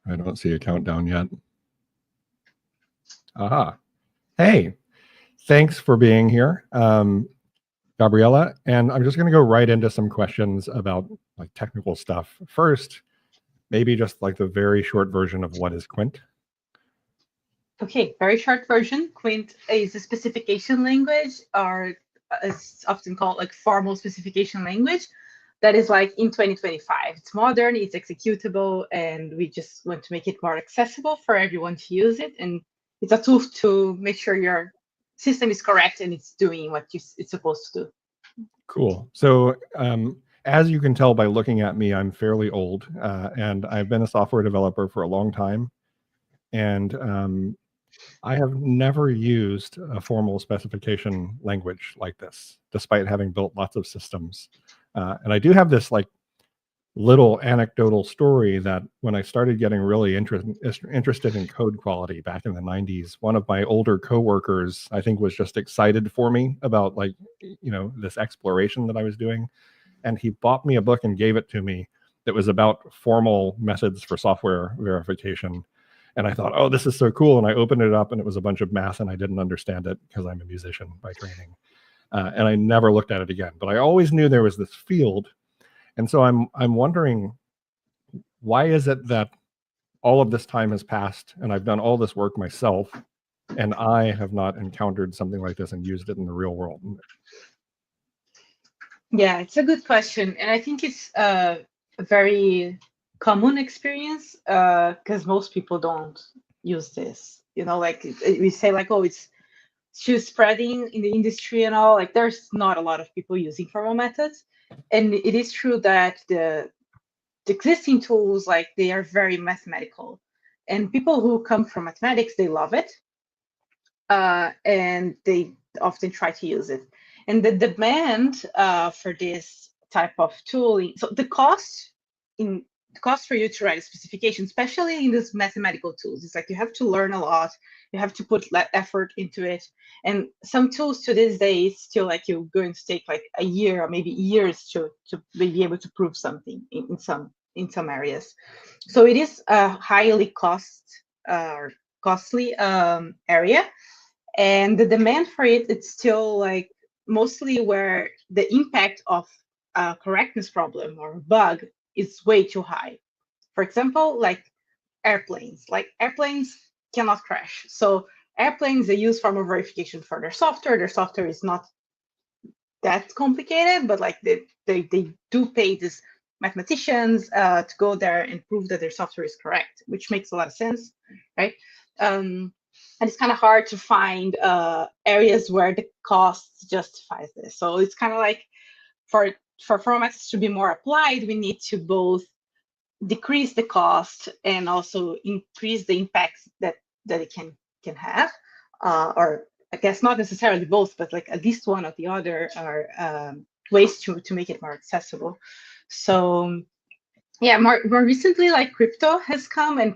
I don't see a countdown yet. Aha. Hey, thanks for being here, Gabriela. And I'm just going to go right into some questions about like technical stuff. First, maybe just like the very short version of what is Quint. Okay, very short version. Quint is a specification language, or it's often called like formal specification language. That is like in 2025. It's modern, it's executable, and we just want to make it more accessible for everyone to use it. And it's a tool to make sure your system is correct and it's doing what it's supposed to do. Cool. So, as you can tell by looking at me, I'm fairly old, and I've been a software developer for a long time. And I have never used a formal specification language like this, despite having built lots of systems. And I do have this like little anecdotal story that when I started getting really interested in code quality back in the 90s, one of my older coworkers, I think, was just excited for me about like, this exploration that I was doing. And he bought me a book and gave it to me that was about formal methods for software verification. And I thought, oh, this is so cool. And I opened it up and it was a bunch of math and I didn't understand it because I'm a musician by training. And I never looked at it again. But I always knew there was this field. And so I'm wondering, why is it that all of this time has passed and I've done all this work myself and I have not encountered something like this and used it in the real world? Yeah, it's a good question. And I think it's a very common experience because most people don't use this. Like we say like, oh, it's still spreading in the industry and all. Like there's not a lot of people using formal methods. And it is true that the existing tools, like they are very mathematical. And people who come from mathematics, they love it. And they often try to use it. And the demand for this type of tooling, so the cost for you to write a specification, especially in these mathematical tools, it's like you have to learn a lot, you have to put effort into it. And some tools to this day, it's still like you're going to take like a year or maybe years to be able to prove something in some areas. So it is a highly costly area. And the demand for it, it's still like mostly where the impact of a correctness problem or bug is way too high. For example, like airplanes cannot crash. So airplanes, they use formal verification for their software. Their software is not that complicated, but like they do pay these mathematicians to go there and prove that their software is correct, which makes a lot of sense, right? And it's kind of hard to find areas where the cost justifies this. So it's kind of like for formats to be more applied, we need to both decrease the cost and also increase the impact that it can have. Or I guess not necessarily both, but like at least one or the other are ways to make it more accessible. So yeah, more recently, like crypto has come, and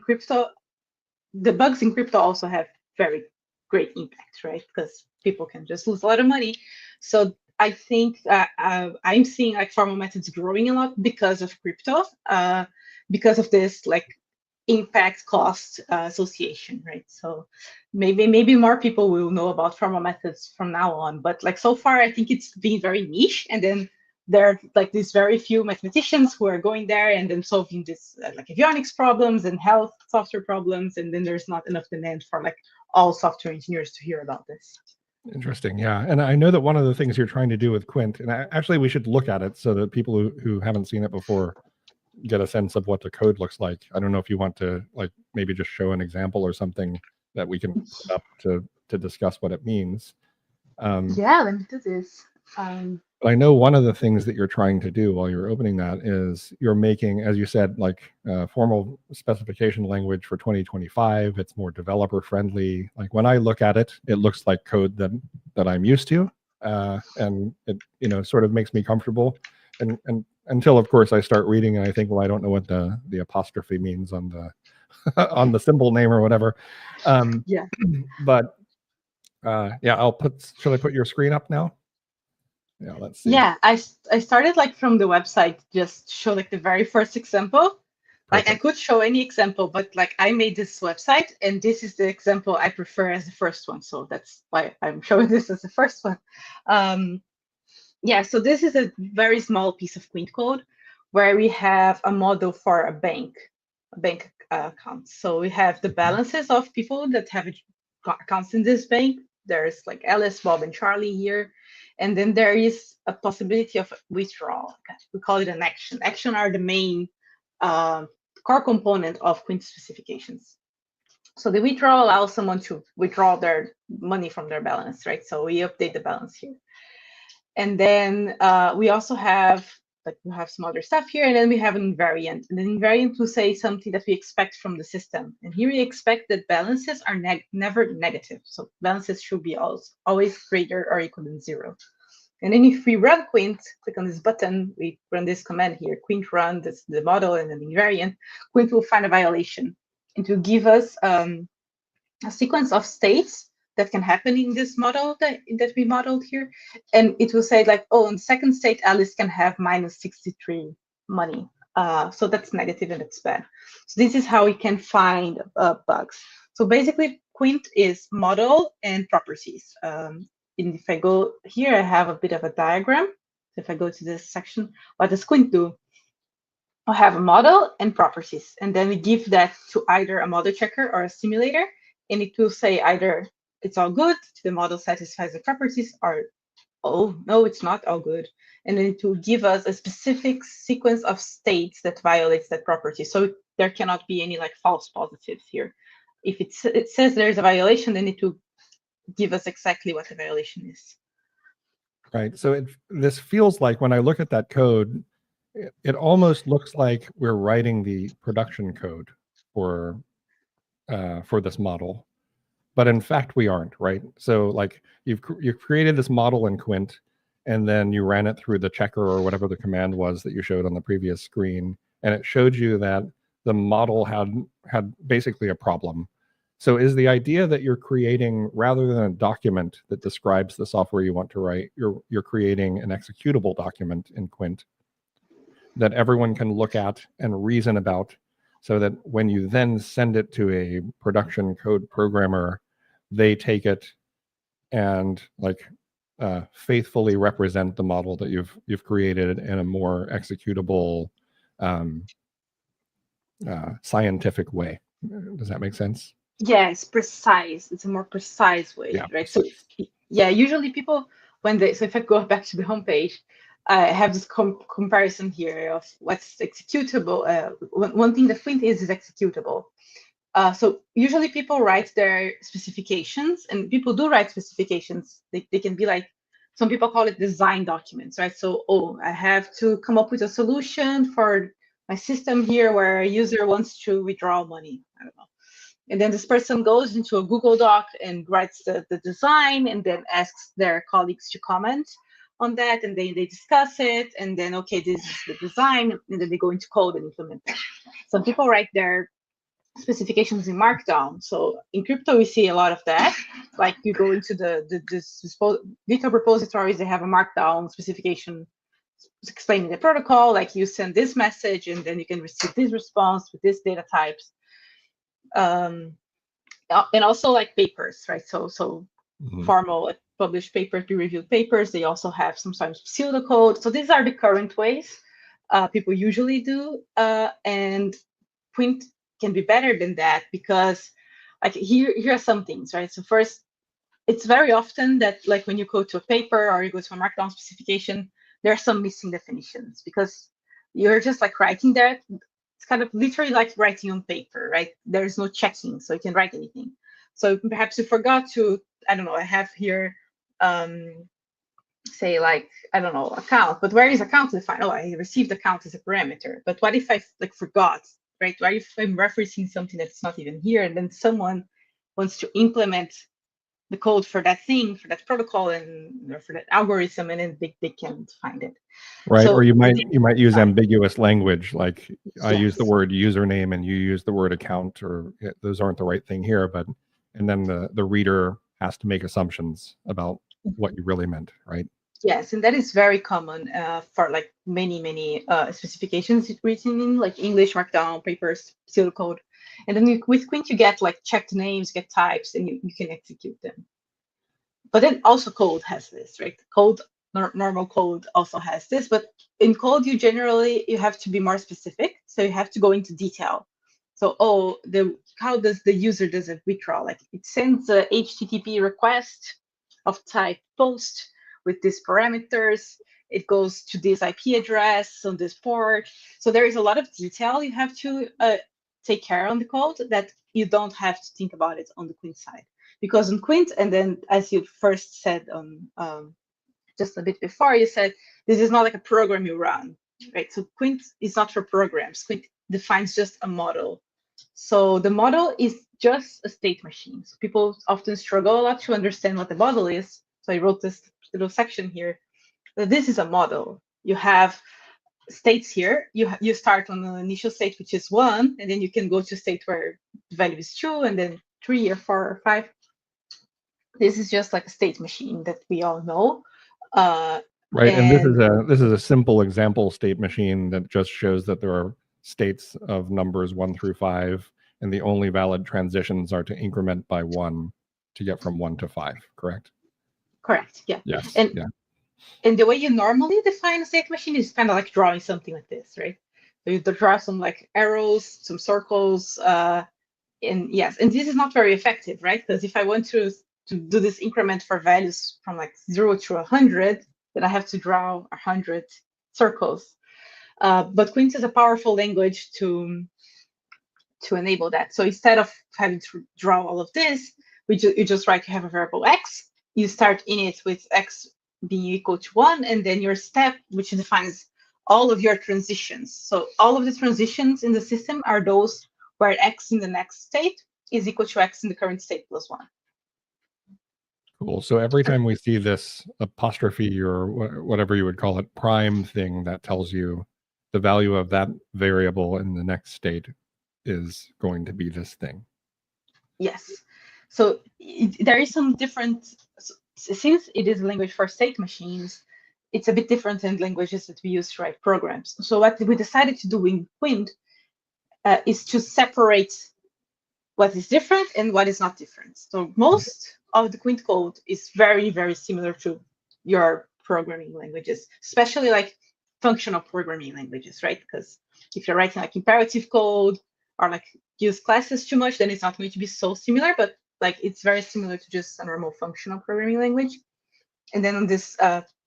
the bugs in crypto also have very great impact, right? Because people can just lose a lot of money. So I think I'm seeing like formal methods growing a lot because of crypto, because of this like impact cost association, right? So maybe more people will know about formal methods from now on. But like so far, I think it's been very niche, and then there are like these very few mathematicians who are going there and then solving this like avionics problems and health software problems, and then there's not enough demand for like all software engineers to hear about this. Interesting. Yeah. And I know that one of the things you're trying to do with Quint, and actually we should look at it so that people who haven't seen it before get a sense of what the code looks like. I don't know if you want to like maybe just show an example or something that we can put up to discuss what it means. Yeah, let me do this. But I know one of the things that you're trying to do while you're opening that is you're making, as you said, like formal specification language for 2025. It's more developer friendly. Like when I look at it, it looks like code that I'm used to, and it sort of makes me comfortable. And until of course I start reading and I think, well, I don't know what the apostrophe means on the on the symbol name or whatever. Yeah. But yeah, should I put your screen up now? Yeah, let's see. Yeah, I started like from the website, just show like the very first example. Like I could show any example, but like I made this website and this is the example I prefer as the first one. So that's why I'm showing this as the first one. Yeah, so this is a very small piece of Quint code where we have a model for a bank account. So we have the balances of people that have accounts in this bank. There's like Alice, Bob, and Charlie here. And then there is a possibility of withdrawal. We call it an action. Action are the main core component of Quint specifications. So the withdrawal allows someone to withdraw their money from their balance, right? So we update the balance here. And then we also have, like, we have some other stuff here, and then we have an invariant. And the invariant will say something that we expect from the system. And here we expect that balances are never negative. So balances should be always greater or equal than 0. And then if we run Quint, click on this button, we run this command here, Quint run, that's the model and then invariant, Quint will find a violation. It will give us a sequence of states that can happen in this model that we modeled here. And it will say like, oh, in the second state, Alice can have -63 money. So that's negative and it's bad. So this is how we can find bugs. So basically, Quint is model and properties. And if I go here, I have a bit of a diagram. So if I go to this section, what does Quint do? I have a model and properties, and then we give that to either a model checker or a simulator, and it will say either it's all good, the model satisfies the properties, or oh, no, it's not all good. And then it will give us a specific sequence of states that violates that property. So there cannot be any like false positives here. If it says there's a violation, then it will give us exactly what the violation is. Right. So this feels like, when I look at that code, it almost looks like we're writing the production code for this model, but in fact we aren't, right? So like you've created this model in Quint, and then you ran it through the checker or whatever the command was that you showed on the previous screen, and it showed you that the model had basically a problem. So is the idea that you're creating, rather than a document that describes the software you want to write, you're creating an executable document in Quint that everyone can look at and reason about, so that when you then send it to a production code programmer, they take it and like faithfully represent the model that you've created in a more executable, scientific way. Does that make sense? Yeah, it's precise. It's a more precise way, Yeah, right? precise. So yeah, usually people, so if I go back to the homepage, I have this comparison here of what's executable. One thing that Quint is executable. So usually people write their specifications, and people do write specifications. They can be like, some people call it design documents, right? So, oh, I have to come up with a solution for my system here where a user wants to withdraw money. I don't know. And then this person goes into a Google Doc and writes the design, and then asks their colleagues to comment on that, and they discuss it, and then, okay, this is the design, and then they go into code and implement that. Some people write their specifications in Markdown. So in crypto, we see a lot of that. Like you go into the GitHub repositories, they have a Markdown specification explaining the protocol, like you send this message, and then you can receive this response with this data types. And also like papers, right? So formal published papers, peer-reviewed papers, they also have sometimes pseudocode. So these are the current ways people usually do. And Quint can be better than that, because like here are some things, right? So first, it's very often that like when you go to a paper or you go to a Markdown specification, there are some missing definitions, because you're just like writing that. It's kind of literally like writing on paper, right? There's no checking, so you can write anything. So perhaps you forgot to, I don't know, I have here, say like, I don't know, account, but where is account defined? Oh, I received account as a parameter. But what if I like forgot, right? What if I'm referencing something that's not even here, and then someone wants to implement the code for that thing, for that protocol, and for that algorithm, and then they can't find it. Right. So, or you might use ambiguous language, like yes. I use the word username and you use the word account, or those aren't the right thing here, but, and then the reader has to make assumptions about what you really meant, right? Yes, and that is very common for like many specifications written in like English Markdown, papers, pseudocode. And then with Quint, you get like checked names, get types, and you can execute them. But then also code has this, right? Code, normal code also has this, but in code, you have to be more specific. So you have to go into detail. So, how does the user does a withdrawal? Like it sends a HTTP request of type post with these parameters. It goes to this IP address on this port. So there is a lot of detail you have to take care on the code that you don't have to think about it on the Quint side. Because on Quint, and then as you first said on just a bit before, you said this is not like a program you run, right? So Quint is not for programs. Quint defines just a model. So the model is just a state machine. So people often struggle a lot to understand what the model is. So I wrote this little section here. This is a model. You have states here. You start on the initial state, which is 1, and then you can go to state where the value is 2, and then 3 or 4 or 5. This is just like a state machine that we all know. Right, and this is a simple example state machine that just shows that there are states of numbers 1 through 5, and the only valid transitions are to increment by 1 to get from 1 to 5. Correct? Correct. Yeah. Yes. And the way you normally define a state machine is kind of like drawing something like this, right? So you draw some like arrows, some circles, and yes, and this is not very effective, right? Because if I want to do this increment for values from like 0 to 100, then I have to draw 100 circles. But Quint is a powerful language to enable that. So instead of having to draw all of this, you just write you have a variable x. You start init with x being equal to 1, and then your step, which defines all of your transitions. So all of the transitions in the system are those where x in the next state is equal to x in the current state plus 1. Cool. So every time we see this apostrophe or whatever you would call it, prime thing, that tells you the value of that variable in the next state is going to be this thing. Yes. So there is some different, since it is a language for state machines, it's a bit different than languages that we use to write programs. So what we decided to do in Quint is to separate what is different and what is not different. So most of the Quint code is very, very similar to your programming languages, especially like functional programming languages, right? Because if you're writing like imperative code or like use classes too much, then it's not going to be so similar, but like it's very similar to just a normal functional programming language. And then on this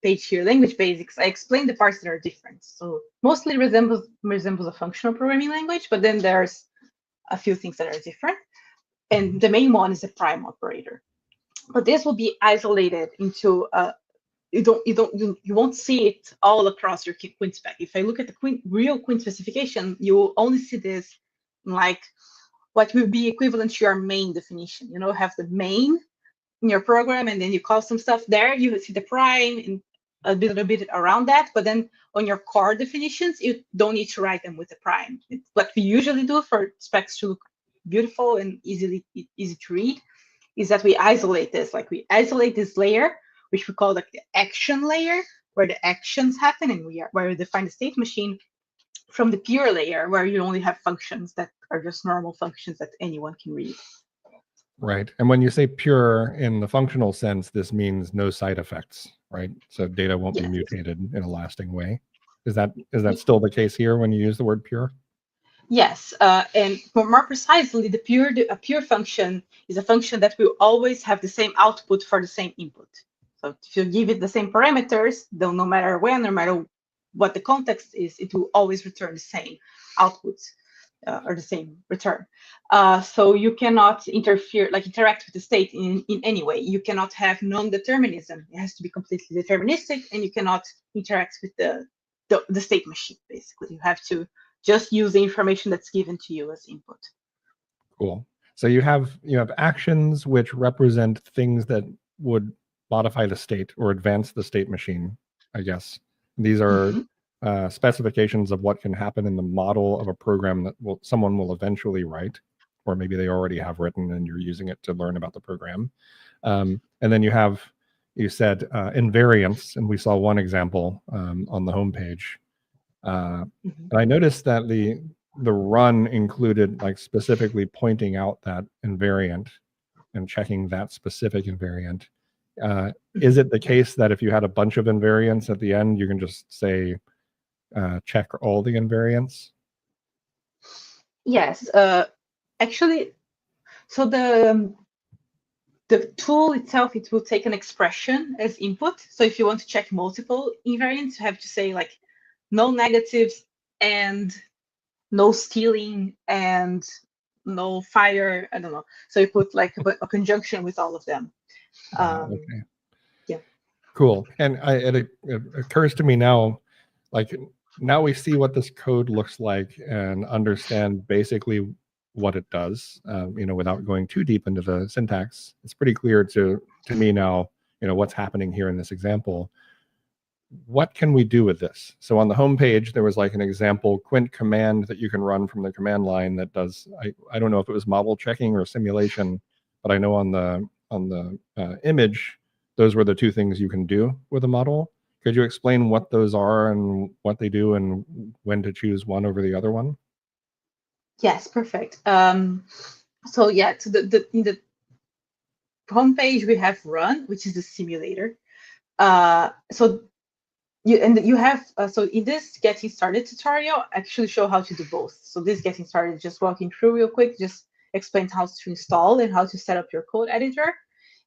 page here, language basics, I explained the parts that are different. So mostly resembles a functional programming language, but then there's a few things that are different. And the main one is the prime operator. But this will be isolated into you won't see it all across your Quint spec. If I look at the real Quint specification, you will only see this like what will be equivalent to your main definition. You know, have the main in your program, and then you call some stuff there. You see the prime and a little bit around that, but then on your core definitions, you don't need to write them with the prime. It's what we usually do for specs to look beautiful and easy to read, is that we isolate this. Like we isolate this layer, which we call like the action layer, where the actions happen, and where we define the state machine, from the pure layer, where you only have functions that are just normal functions that anyone can read. Right. And when you say pure in the functional sense, this means no side effects, right? So data won't be mutated in a lasting way. Is that still the case here when you use the word pure? Yes, and more precisely, a pure function is a function that will always have the same output for the same input. So if you give it the same parameters, then no matter when, no matter what the context is, it will always return the same outputs or the same return. So you cannot interact with the state in any way. You cannot have non-determinism. It has to be completely deterministic, and you cannot interact with the state machine, basically. You have to just use the information that's given to you as input. Cool. So you have actions which represent things that would modify the state or advance the state machine, I guess. These are specifications of what can happen in the model of a program that someone will eventually write, or maybe they already have written and you're using it to learn about the program. And then you have you said invariants, and we saw one example on the homepage. And I noticed that the run included like specifically pointing out that invariant and checking that specific invariant. Is it the case that if you had a bunch of invariants at the end, you can just say check all the invariants? Yes, actually, so the tool itself, it will take an expression as input. So if you want to check multiple invariants, you have to say like no negatives and no stealing and no fire. I don't know. So you put like a conjunction with all of them. Okay. Yeah. Cool. And it occurs to me now, like now we see what this code looks like and understand basically what it does, without going too deep into the syntax. It's pretty clear to me now, what's happening here in this example. What can we do with this? So on the home page, there was like an example Quint command that you can run from the command line that does, I don't know if it was model checking or simulation, but I know on the image, those were the two things you can do with a model. Could you explain what those are and what they do and when to choose one over the other one? Yes, perfect. So yeah, in the homepage we have run, which is the simulator. So you have so in this getting started tutorial, I actually show how to do both. So this getting started, just walking through real quick, just explains how to install and how to set up your code editor.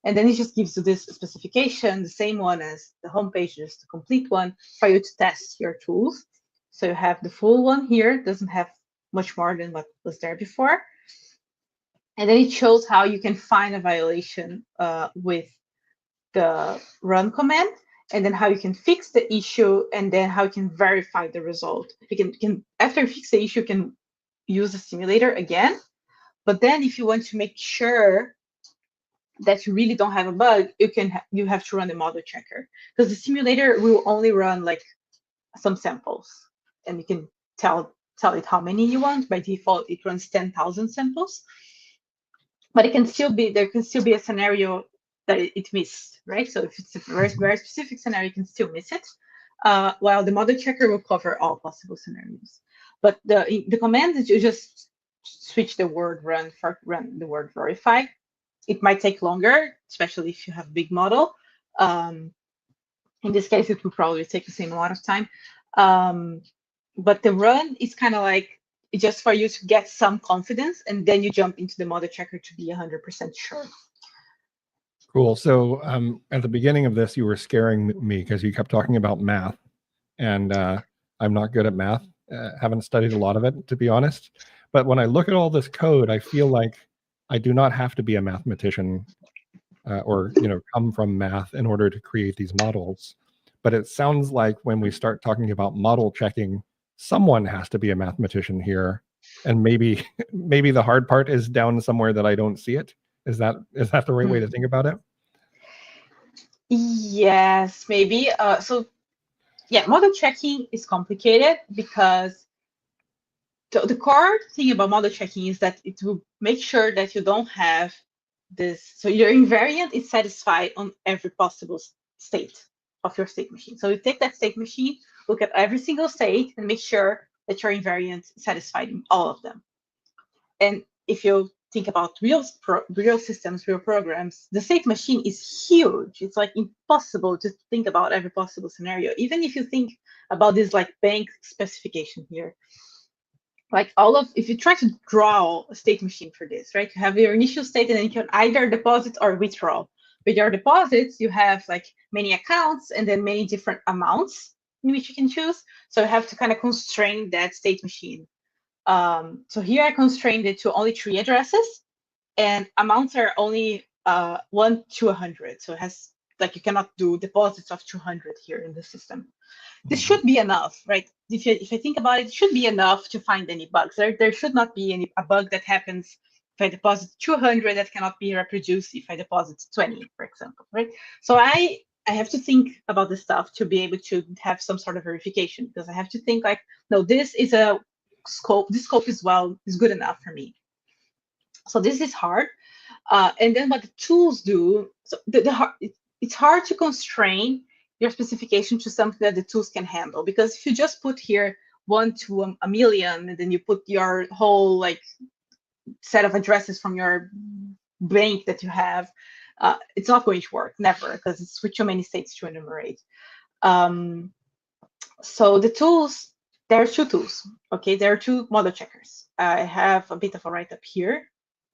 And then it just gives you this specification, the same one as the homepage, just a complete one for you to test your tools. So you have the full one here, doesn't have much more than what was there before. And then it shows how you can find a violation with the run command, and then how you can fix the issue, and then how you can verify the result. You can after you fix the issue, you can use the simulator again. But then if you want to make sure that you really don't have a bug, you have to run the model checker, because the simulator will only run like some samples, and you can tell it how many you want. By default, it runs 10,000 samples, but there can still be a scenario that it missed, right? So if it's a very, very specific scenario, you can still miss it, while the model checker will cover all possible scenarios. But the command is you just switch the word run for run the word verify. It might take longer, especially if you have a big model. In this case, it will probably take the same amount of time. But the run is kind of like just for you to get some confidence, and then you jump into the model checker to be 100% sure. Cool. So at the beginning of this, you were scaring me because you kept talking about math, and I'm not good at math. Haven't studied a lot of it, to be honest. But when I look at all this code, I feel like I do not have to be a mathematician or come from math in order to create these models. But it sounds like when we start talking about model checking, someone has to be a mathematician here, and maybe the hard part is down somewhere that I don't see it. Is that the right way to think about it? Yes, maybe. So yeah, model checking is complicated because the core thing about model checking is that it will make sure that you don't have this. So your invariant is satisfied on every possible state of your state machine. So you take that state machine, look at every single state, and make sure that your invariant is satisfied in all of them. And if you think about real systems, real programs, the state machine is huge. It's like impossible to think about every possible scenario. Even if you think about this like bank specification here, like if you try to draw a state machine for this, right? You have your initial state, and then you can either deposit or withdraw. With your deposits, you have like many accounts and then many different amounts in which you can choose. So you have to kind of constrain that state machine. So here I constrained it to only 3 addresses, and amounts are only 1 to 100. So it has like you cannot do deposits of 200 here in the system. This should be enough, right? If I think about it, it should be enough to find any bugs. There should not be a bug that happens if I deposit 200 that cannot be reproduced if I deposit 20, for example, right? So I have to think about this stuff to be able to have some sort of verification, because I have to think like, no, this is a scope. This scope is good enough for me. So this is hard. And then what the tools do, so it's hard to constrain your specification to something that the tools can handle. Because if you just put here 1 to a million, and then you put your whole like set of addresses from your bank that you have, it's not going to work, never, because it's with too many states to enumerate. So the tools, there are 2 tools. Okay, there are 2 model checkers. I have a bit of a write-up here.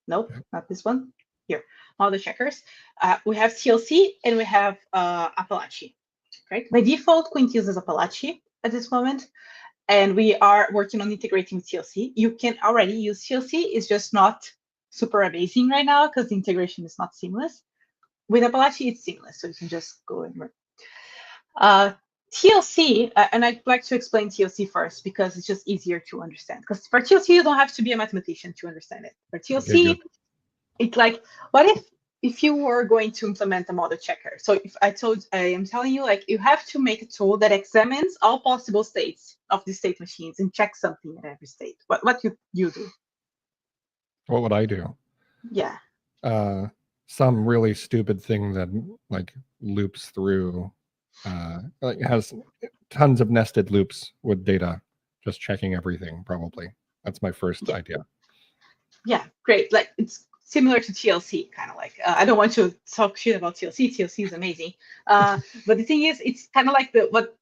Nope, not this one. Here, model checkers. We have TLC and we have Apache. Right? By default, Quint uses Apache at this moment, and we are working on integrating with TLC. You can already use TLC. It's just not super amazing right now because the integration is not seamless. With Apache, it's seamless, so you can just go and run. TLC, and I'd like to explain TLC first because it's just easier to understand. Because for TLC, you don't have to be a mathematician to understand it. For TLC, it's like, what if you were going to implement a model checker? So if I am telling you, like, you have to make a tool that examines all possible states of the state machines and checks something at every state. What you do? What would I do? Yeah. Some really stupid thing that like loops through, like has tons of nested loops with data, just checking everything. Probably that's my first idea. Yeah, great. Like it's similar to TLC, kind of like. I don't want to talk shit about TLC. TLC is amazing, but the thing is, it's kind of like what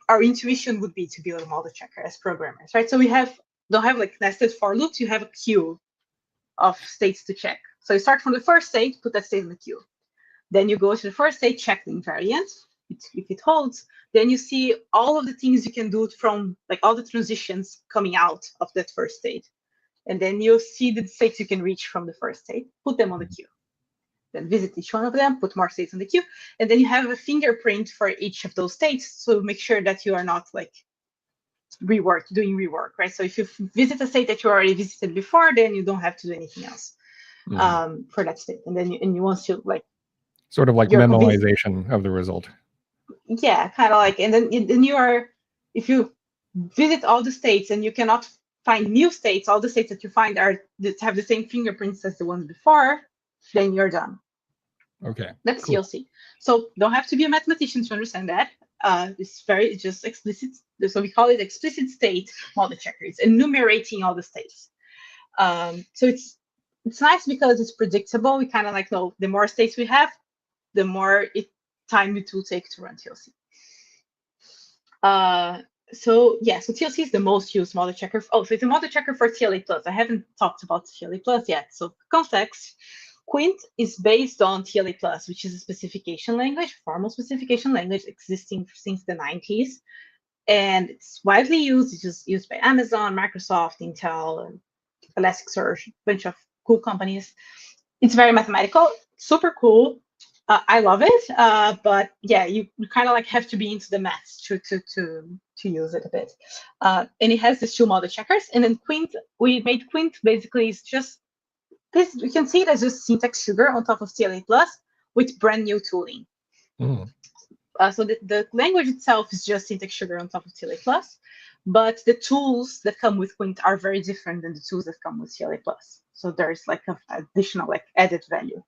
our intuition would be to build a model checker as programmers, right? So we don't have like nested for loops. You have a queue of states to check. So you start from the first state, put that state in the queue. Then you go to the first state, check the invariant. If it holds, then you see all of the things you can do from like all the transitions coming out of that first state. And then you see the states you can reach from the first state, put them on the queue. Then visit each one of them, put more states on the queue, and then you have a fingerprint for each of those states. So make sure that you are not like doing rework, right? So if you visit a state that you already visited before, then you don't have to do anything else for that state. And then you want to like sort of like memoization of the result. Yeah, kind of like, and then you are, if you visit all the states and you cannot find new states, all the states that you find have the same fingerprints as the ones before, then you're done. Okay, that's cool. TLC. So don't have to be a mathematician to understand that. It's just explicit. So we call it explicit state model checker. It's enumerating all the states. So it's nice because it's predictable. We kind of like know the more states we have, the more time it will take to run TLC. So TLC is the most used model checker. So it's a model checker for TLA plus. I haven't talked about TLA plus yet. So context, Quint is based on TLA plus, which is a specification language, formal specification language existing since the 90s. And it's widely used. It's just used by Amazon, Microsoft, Intel, and Elasticsearch, a bunch of cool companies. It's very mathematical, super cool. I love it, but yeah, you kind of like have to be into the maths to use it a bit. And it has these 2 model checkers, and then Quint. We made Quint basically is just this. You can see it as just syntax sugar on top of TLA plus with brand new tooling. So the language itself is just syntax sugar on top of TLA plus, but the tools that come with Quint are very different than the tools that come with TLA plus. So there's like an additional like added value.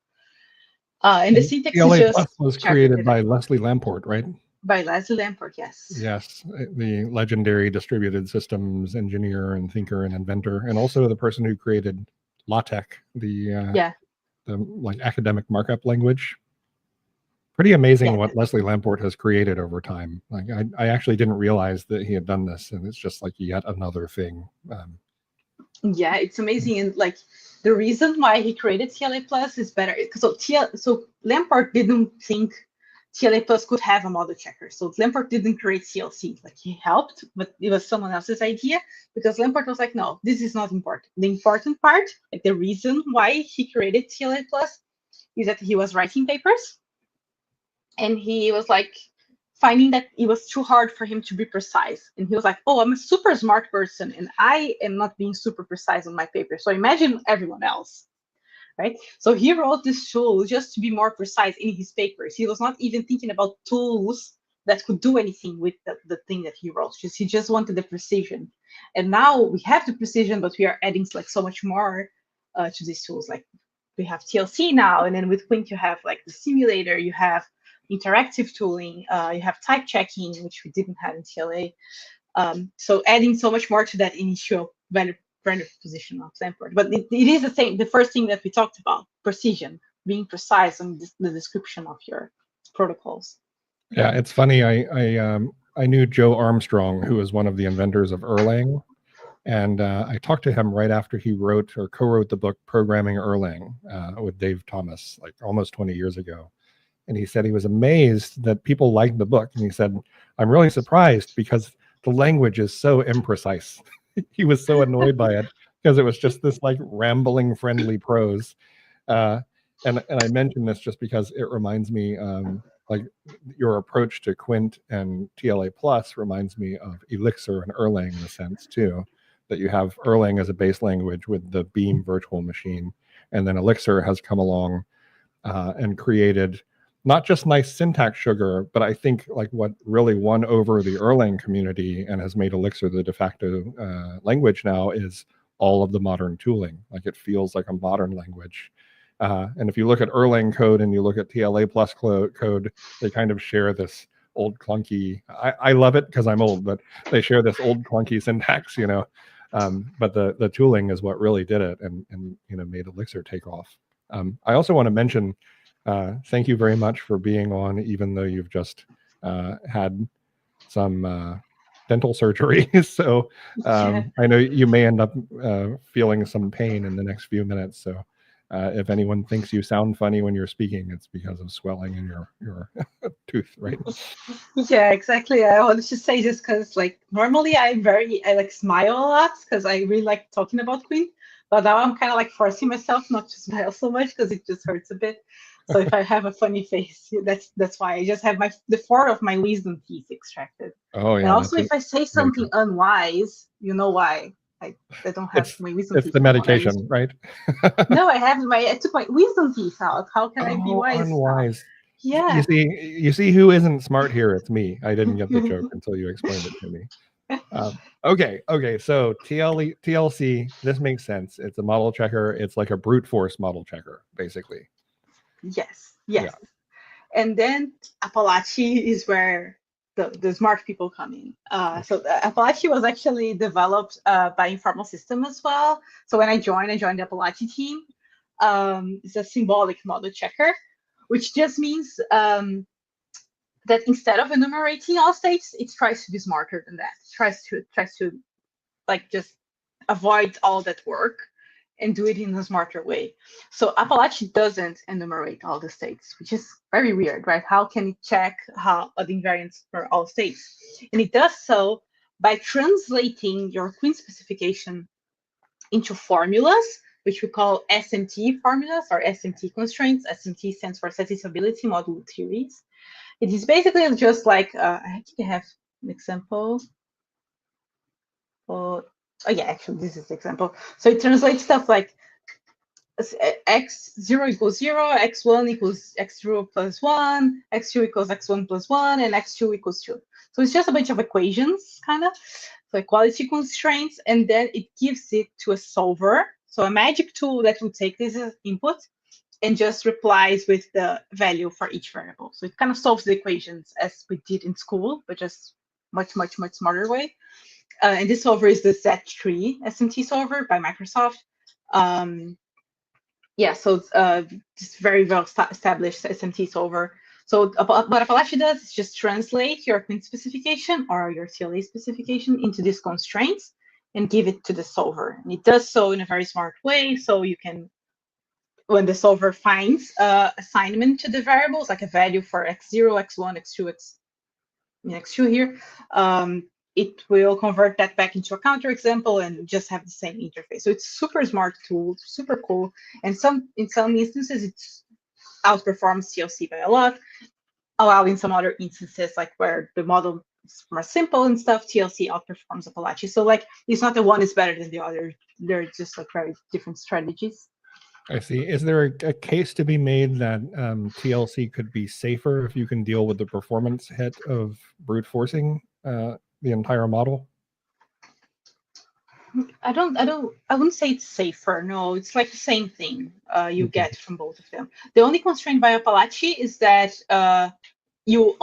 And the syntax TLA is just Plus was created by Leslie Lamport, right? By Leslie Lamport, yes. Yes, the legendary distributed systems engineer and thinker and inventor, and also the person who created LaTeX, the like academic markup language. Pretty amazing what Leslie Lamport has created over time. Like I actually didn't realize that he had done this, and it's just like yet another thing. Yeah, it's amazing, and like the reason why he created TLA Plus is better. So Lamport didn't think TLA Plus could have a model checker. So Lamport didn't create TLC. Like he helped, but it was someone else's idea because Lamport was like, no, this is not important. The important part, like the reason why he created TLA Plus, is that he was writing papers, and he was like finding that it was too hard for him to be precise. And he was like, oh, I'm a super smart person and I am not being super precise on my paper. So imagine everyone else, right? So he wrote this tool just to be more precise in his papers. He was not even thinking about tools that could do anything with the thing that he wrote. He just wanted the precision. And now we have the precision, but we are adding like so much more to these tools. Like we have TLC now, and then with Quint you have like the simulator, you have interactive tooling. You have type checking, which we didn't have in TLA. So adding so much more to that initial value proposition of Stanford. But it is the first thing that we talked about, precision, being precise on the description of your protocols. Yeah, it's funny. I knew Joe Armstrong, who was one of the inventors of Erlang, and I talked to him right after he wrote or co-wrote the book Programming Erlang with Dave Thomas, like almost 20 years ago. And he said he was amazed that people liked the book. And he said, I'm really surprised because the language is so imprecise. He was so annoyed by it because it was just this like rambling, friendly prose. And I mention this just because it reminds me, like your approach to Quint and TLA Plus reminds me of Elixir and Erlang in a sense too, that you have Erlang as a base language with the Beam virtual machine. And then Elixir has come along and created not just nice syntax sugar, but I think like what really won over the Erlang community and has made Elixir the de facto language now is all of the modern tooling. Like it feels like a modern language. And if you look at Erlang code and you look at TLA plus code, they kind of share this old clunky, I love it because I'm old, but they share this old clunky syntax, you know. But the tooling is what really did it and you know made Elixir take off. I also want to mention, thank you very much for being on, even though you've just had some dental surgery. So I know you may end up feeling some pain in the next few minutes. So if anyone thinks you sound funny when you're speaking, it's because of swelling in your tooth, right? Yeah, exactly. I wanted to say this because like normally I like smile a lot because I really like talking about Queen, but now I'm kind of like forcing myself not to smile so much because it just hurts a bit. So if I have a funny face, that's why I just have the 4 of my wisdom teeth extracted. Oh And yeah, also if I say something unwise, you know why. I don't have my wisdom it's teeth the anymore. medication, right? No, I took my wisdom teeth out. How can I be Oh, wise now? unwise. Yeah. You see who isn't smart here? It's me. I didn't get the joke until you explained it to me. Okay. So TLC, this makes sense. It's a model checker. It's like a brute force model checker, basically. Yes. Yeah. And then Apalache is where the smart people come in. So Apalache was actually developed by Informal Systems as well. So when I joined the Apalache team. It's a symbolic model checker, which just means that instead of enumerating all states, it tries to be smarter than that. It tries to like just avoid all that work and do it in a smarter way. So Apalache doesn't enumerate all the states, which is very weird, right? How can it check how the invariants for all states? And it does so by translating your Queen specification into formulas, which we call SMT formulas or SMT constraints. SMT stands for satisfiability module theories. It is basically just like, I think I have an example. Oh yeah, actually, this is the example. So it translates stuff like x0 equals 0, x1 equals x0 plus 1, x2 equals x1 plus 1, and x2 equals 2. So it's just a bunch of equations, kind of, so equality constraints, and then it gives it to a solver, so a magic tool that will take this as input and just replies with the value for each variable. So it kind of solves the equations as we did in school, but just much smarter way. And this solver is the Z3 SMT solver by Microsoft. Yeah, so it's very well established SMT solver. So what Apalache does is just translate your Quint specification or your TLA specification into these constraints and give it to the solver. And it does so in a very smart way. So you can, when the solver finds assignment to the variables, like a value for x0, x1, x2, x2 here, it will convert that back into a counterexample and just have the same interface. So it's super smart tool, super cool. And in some instances, it outperforms TLC by a lot, while in some other instances, like where the model is more simple and stuff, TLC outperforms Apalache. So like, it's not the one is better than the other. They're just like very different strategies. I see. Is there a case to be made that TLC could be safer if you can deal with the performance hit of brute forcing the entire model? I wouldn't say it's safer. No, it's like the same thing you get from both of them. The only constraint by Apalache is that you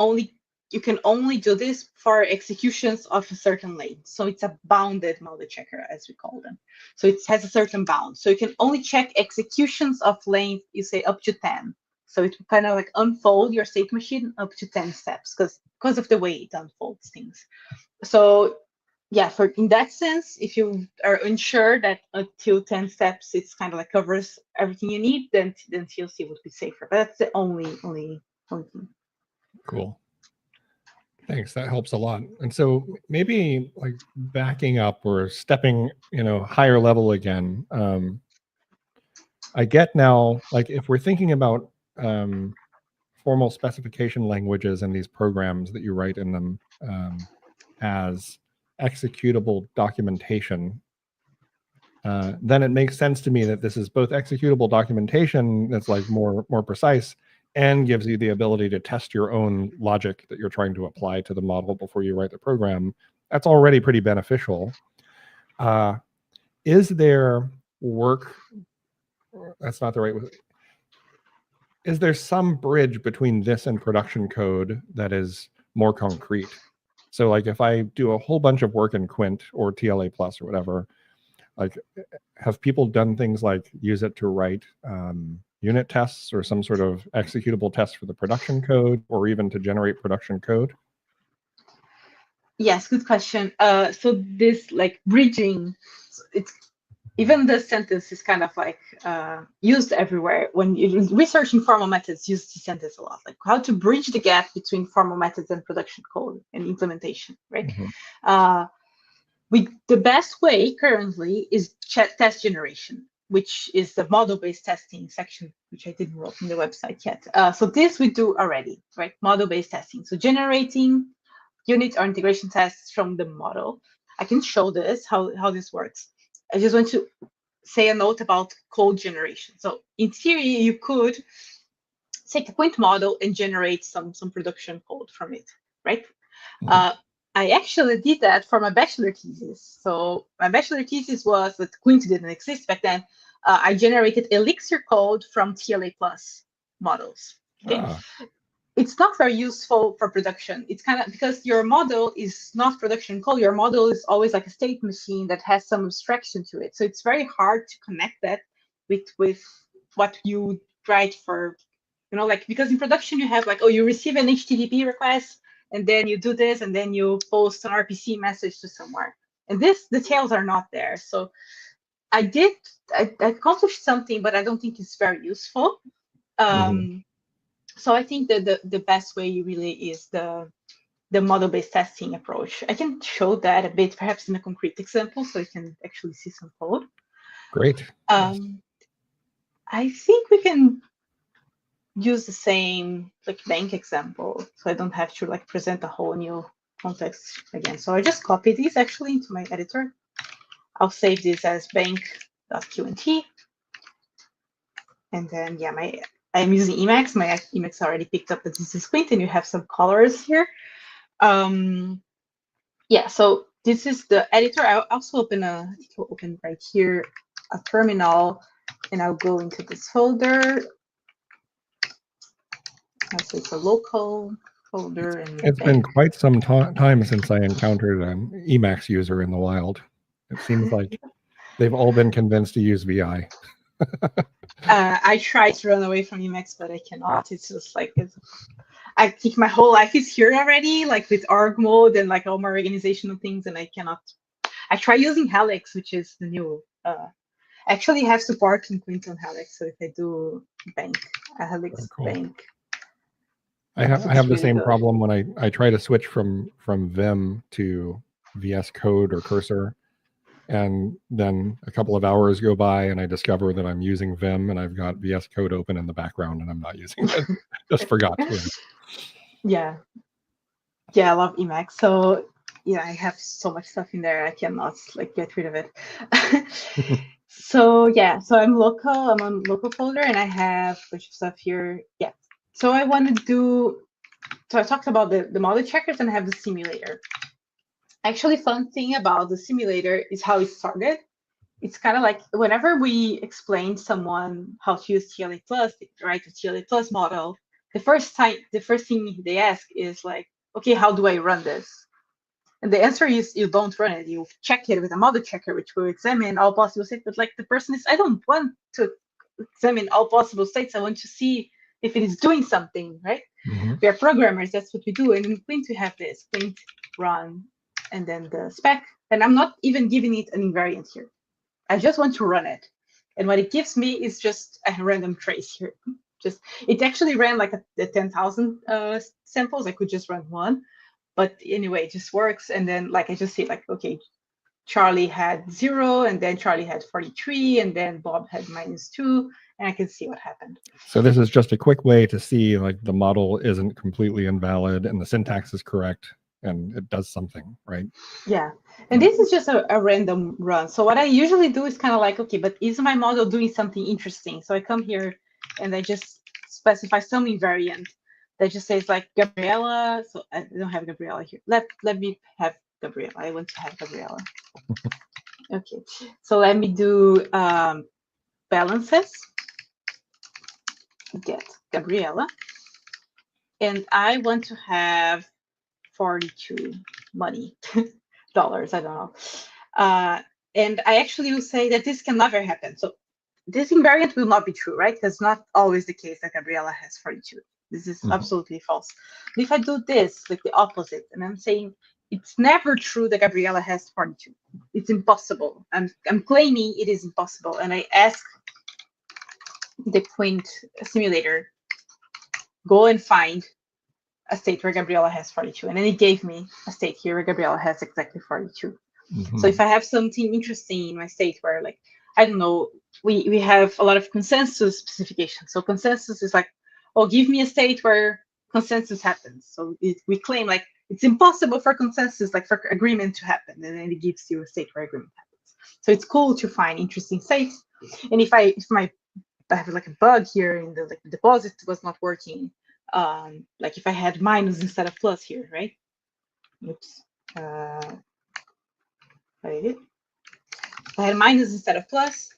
can only do this for executions of a certain lane. So it's a bounded model checker, as we call them. So it has a certain bound. So you can only check executions of length, you say up to 10. So it will kind of like unfold your state machine up to 10 steps because of the way it unfolds things. So yeah, for in that sense, if you are unsure that until 10 steps it's kind of like covers everything you need, then TLC would be safer. But that's the only thing. Cool. Thanks. That helps a lot. And so maybe like backing up or stepping, higher level again. I get now, like if we're thinking about formal specification languages and these programs that you write in them as executable documentation, then it makes sense to me that this is both executable documentation that's like more precise and gives you the ability to test your own logic that you're trying to apply to the model before you write the program. That's already pretty beneficial. Is there work? That's not the right way. Is there some bridge between this and production code that is more concrete? So like if I do a whole bunch of work in Quint or TLA plus or whatever, like have people done things like use it to write unit tests or some sort of executable test for the production code or even to generate production code? Yes, good question. So this like bridging, it's even the sentence is kind of like used everywhere. When you're researching formal methods, use the sentence a lot, like how to bridge the gap between formal methods and production code and implementation, right? The best way currently is test generation, which is the model-based testing section, which I didn't write in the website yet. So this we do already, right? Model-based testing. So generating unit or integration tests from the model. I can show this, how this works. I just want to say a note about code generation. So in theory, you could take a Quint model and generate some production code from it, right? I actually did that for my bachelor thesis. So my bachelor thesis was that Quint didn't exist back then. I generated Elixir code from TLA plus models. Okay. It's not very useful for production. It's kind of because your model is not production code. Your model is always like a state machine that has some abstraction to it. So it's very hard to connect that with what you write for, like, because in production you have like, oh, you receive an HTTP request and then you do this and then you post an RPC message to somewhere. And this details are not there. So I accomplished something, but I don't think it's very useful. So I think that the best way really is the model-based testing approach. I can show that a bit, perhaps in a concrete example, so you can actually see some code. Great. I think we can use the same like bank example, so I don't have to like present a whole new context again. So I just copy these actually into my editor. I'll save this as bank.qnt. And then, yeah, I'm using Emacs. My Emacs already picked up that this is Quint, and you have some colors here. Yeah, so this is the editor. I'll also open right here a terminal, and I'll go into this folder. So it's a local folder. And it's been quite some time since I encountered an Emacs user in the wild. It seems like they've all been convinced to use VI. I try to run away from Emacs, but I cannot. It's just like I think my whole life is here already, like with org mode and like all my organizational things, and I cannot. I try using Helix, which is the new. Actually have support in Quint on Helix, so if I do bank, a Helix bank. I have the same problem when I try to switch from Vim to VS Code or Cursor, and then a couple of hours go by and I discover that I'm using Vim and I've got VS Code open in the background and I'm not using it. Just forgot. Yeah, I love Emacs. So yeah, I have so much stuff in there. I cannot like get rid of it. So yeah, so I'm on local folder, and I have a bunch of stuff here. Yeah. So I talked about the model checkers, and I have the simulator. Actually, fun thing about the simulator is how it started. It's kind of like whenever we explain to someone how to use TLA plus, write a TLA plus model, the first thing they ask is like, okay, how do I run this? And the answer is you don't run it. You check it with a model checker, which will examine all possible states. But like the person is, I don't want to examine all possible states. I want to see if it is doing something, right? Mm-hmm. We are programmers. That's what we do. And in Quint, we have this Quint run and then the spec. And I'm not even giving it an invariant here. I just want to run it. And what it gives me is just a random trace here. Just it actually ran like a 10,000 samples. I could just run one, but anyway, it just works. And then like I just say like, okay, Charlie had 0, and then Charlie had 43, and then Bob had -2, and I can see what happened. So this is just a quick way to see like the model isn't completely invalid and the syntax is correct and it does something, right? Yeah, and this is just a random run. So what I usually do is kind of like, okay, but is my model doing something interesting? So I come here and I just specify some invariant that just says like Gabriela. So I don't have Gabriela here. Let me have Gabriela. I want to have Gabriela. Okay, so let me do balances, get Gabriela, and I want to have 42 money dollars. I don't know. And I actually will say that this can never happen. So this invariant will not be true, right? Because not always the case that Gabriela has 42. This is absolutely false. But if I do this, like the opposite, and I'm saying it's never true that Gabriela has 42. It's impossible. I'm claiming it is impossible. And I ask the Quint simulator, go and find a state where Gabriela has 42. And then it gave me a state here where Gabriela has exactly 42. So if I have something interesting in my state where, like, I don't know, we have a lot of consensus specification. So consensus is like, oh, give me a state where consensus happens. So we claim like it's impossible for consensus, like for agreement to happen. And then it gives you a state where agreement happens. So it's cool to find interesting states. And if I have like a bug here in the deposit was not working, like if I had minus instead of plus here, right? Oops. If I had minus instead of plus,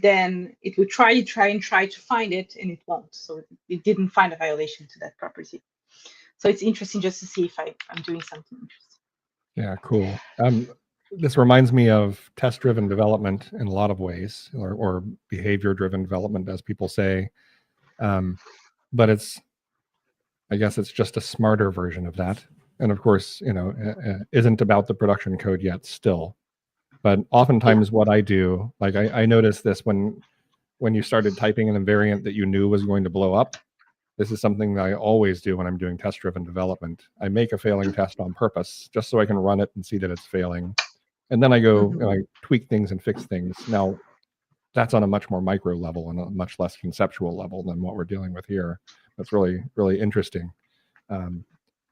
then it would try to find it, and it won't. So it didn't find a violation to that property. So it's interesting just to see if I'm doing something interesting. Yeah, cool. This reminds me of test-driven development in a lot of ways, or behavior-driven development, as people say. But I guess it's just a smarter version of that. And of course, isn't about the production code yet still. But oftentimes what I do, like I noticed this when you started typing an invariant that you knew was going to blow up. This is something that I always do when I'm doing test-driven development. I make a failing test on purpose just so I can run it and see that it's failing. And then I go and I tweak things and fix things. Now, that's on a much more micro level and a much less conceptual level than what we're dealing with here. That's really, really interesting.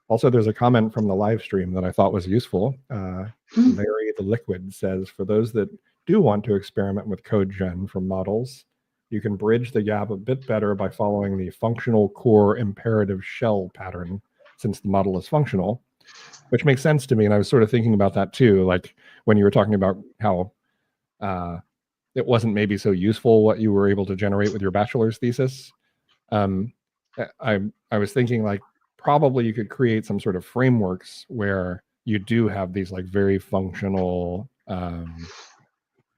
Also, there's a comment from the live stream that I thought was useful. Larry the Liquid says, for those that do want to experiment with code gen from models, you can bridge the gap a bit better by following the functional core imperative shell pattern, since the model is functional, which makes sense to me. And I was sort of thinking about that too, like when you were talking about how it wasn't maybe so useful what you were able to generate with your bachelor's thesis. I was thinking like probably you could create some sort of frameworks where you do have these like very functional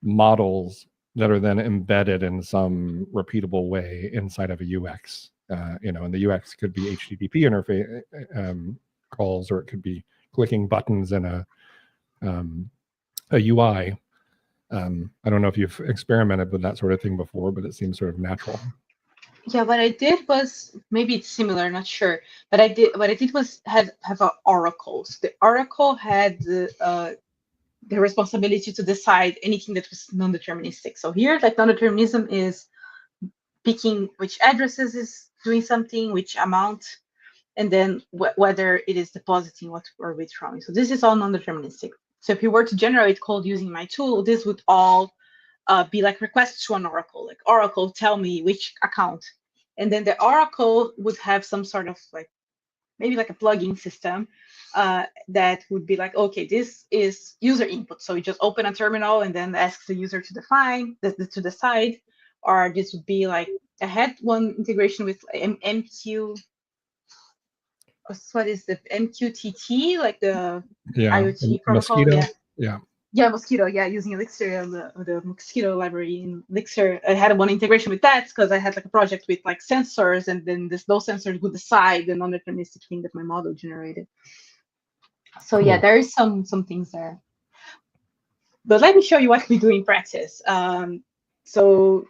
models that are then embedded in some repeatable way inside of a UX. And the UX could be HTTP interface calls, or it could be clicking buttons in a UI. I don't know if you've experimented with that sort of thing before, but it seems sort of natural. Yeah, what I did was, maybe it's similar, not sure, but what I did was have an oracle. So the oracle had the responsibility to decide anything that was non-deterministic. So here, like non-determinism is picking which addresses is doing something, which amount, and then whether it is depositing what or withdrawing. So this is all non-deterministic. So if you were to generate code using my tool, this would all be like requests to an oracle, like oracle, tell me which account. And then the oracle would have some sort of like, maybe like a plugin system that would be like, okay, this is user input. So you just open a terminal and then ask the user to define, to decide, or this would be like, I had one integration with MQ what is the MQTT, like the Yeah, IoT protocol? mosquito. Yeah. Yeah. Yeah, Mosquito. Yeah, using Elixir, the Mosquito library in Elixir. I had one integration with that because I had like a project with like sensors, and then those sensors would decide the non-deterministic thing that my model generated. So Cool. yeah, there is some things there. But let me show you what we do in practice. So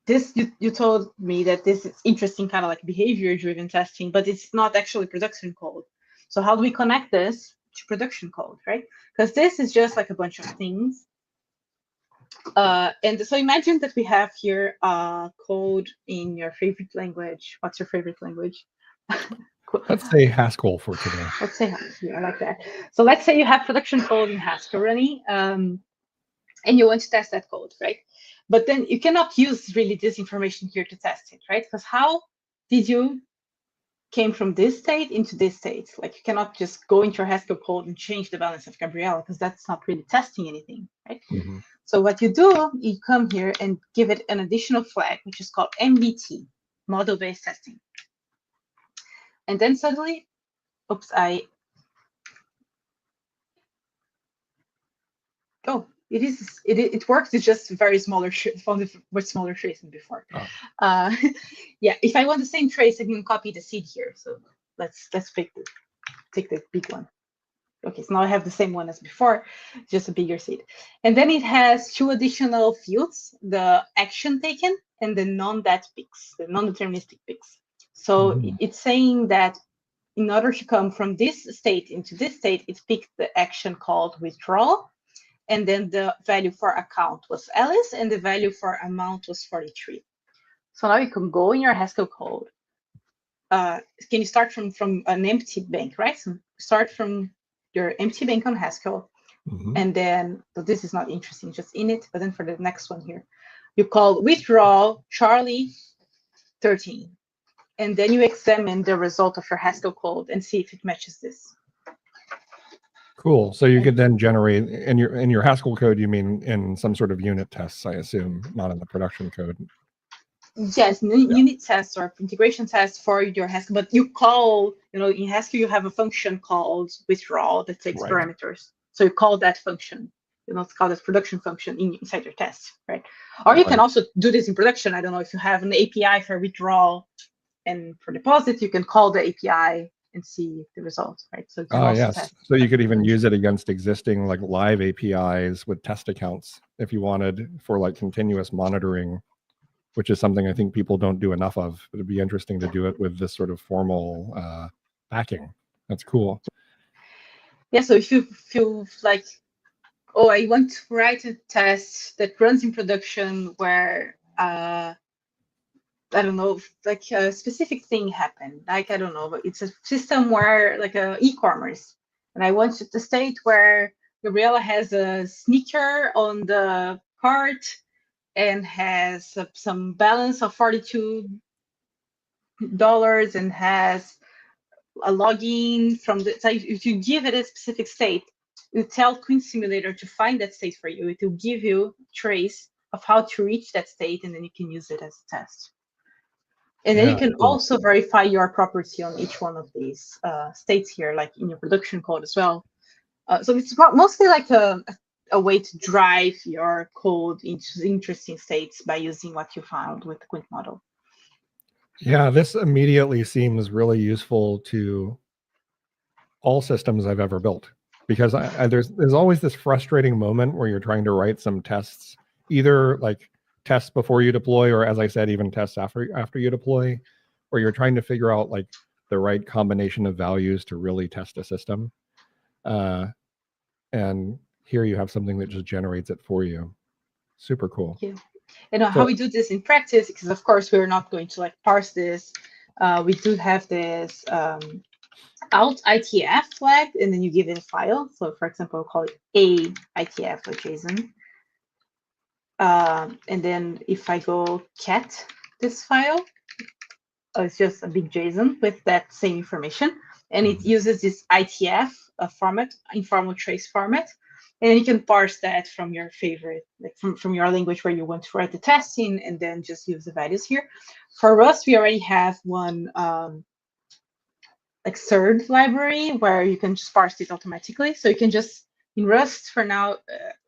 this you told me that this is interesting, kind of like behavior-driven testing, but it's not actually production code. So how do we connect this to production code, right? Because this is just like a bunch of things. And so imagine that we have here code in your favorite language. What's your favorite language? Let's say Haskell for today. Let's say Haskell. I like that. So let's say you have production code in Haskell running, and you want to test that code, right? But then you cannot use really this information here to test it, right? Because how did you came from this state into this state? Like you cannot just go into your Haskell code and change the balance of Gabriela because that's not really testing anything, right? Mm-hmm. So what you do, you come here and give it an additional flag, which is called MBT, model-based testing. And then suddenly, oops, it works. It's just very smaller, much smaller trace than before. Oh. Yeah, if I want the same trace, I can copy the seed here. So let's take the big one. Okay, so now I have the same one as before, just a bigger seed. And then it has two additional fields, the action taken and the non-dat picks, the non-deterministic picks. So it's saying that in order to come from this state into this state, it picked the action called withdrawal. And then the value for account was Alice, and the value for amount was 43. So now you can go in your Haskell code. Can you start from an empty bank, right? So start from your empty bank on Haskell. And then, so this is not interesting, just in it. But then for the next one here, you call withdraw Charlie 13. And then you examine the result of your Haskell code and see if it matches this. Cool. So you could then generate in your Haskell code, you mean in some sort of unit tests, I assume, not in the production code. Yes, unit tests or integration tests for your Haskell, but you call, in Haskell, you have a function called withdrawal that takes parameters. So you call that function, it's called a production function inside your test, right? Or you can also do this in production. I don't know if you have an API for withdrawal and for deposit, you can call the API and see the results, right? So yes. So you could even use it against existing like live APIs with test accounts if you wanted for like continuous monitoring, which is something I think people don't do enough of. It'd be interesting to do it with this sort of formal backing. That's cool. Yeah, so if you feel like, oh, I want to write a test that runs in production where, I don't know, like a specific thing happened. Like, I don't know, but it's a system where like a e-commerce. And I want the state where Gabriela has a sneaker on the cart and has some balance of $42 and has a login from the, so if you give it a specific state, you tell Quint Simulator to find that state for you. It will give you a trace of how to reach that state, and then you can use it as a test. And then you can also verify your property on each one of these states here, like in your production code as well. So it's mostly like a way to drive your code into interesting states by using what you found with the Quint model. Yeah, this immediately seems really useful to all systems I've ever built, because there's always this frustrating moment where you're trying to write some tests, either like tests before you deploy, or as I said, even tests after you deploy, where you're trying to figure out like the right combination of values to really test a system. And here you have something that just generates it for you. Super cool. Yeah. And how we do this in practice, because of course we're not going to like parse this. We do have this alt ITF flag, and then you give it a file. So for example, call it a ITF or JSON. And then if I go cat this file, it's just a big JSON with that same information. And it uses this ITF format, informal trace format. And you can parse that from your favorite, like from your language where you want to write the test in, and then just use the values here. For us, we already have one like third library where you can just parse it automatically. So you can just in Rust for now,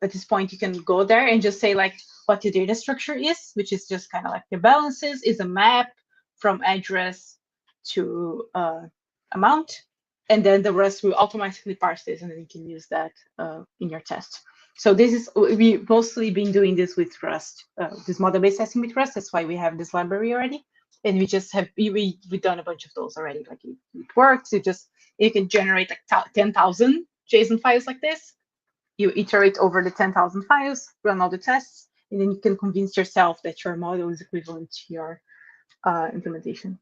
at this point, you can go there and just say like what your data structure is, which is just kind of like the balances is a map from address to amount. And then the Rust will automatically parse this, and then you can use that in your test. So this is, we've mostly been doing this with Rust, this model-based testing with Rust. That's why we have this library already. And we just have, we've done a bunch of those already. Like it works, you can generate like 10,000 JSON files like this. You iterate over the 10,000 files, run all the tests, and then you can convince yourself that your model is equivalent to your implementation.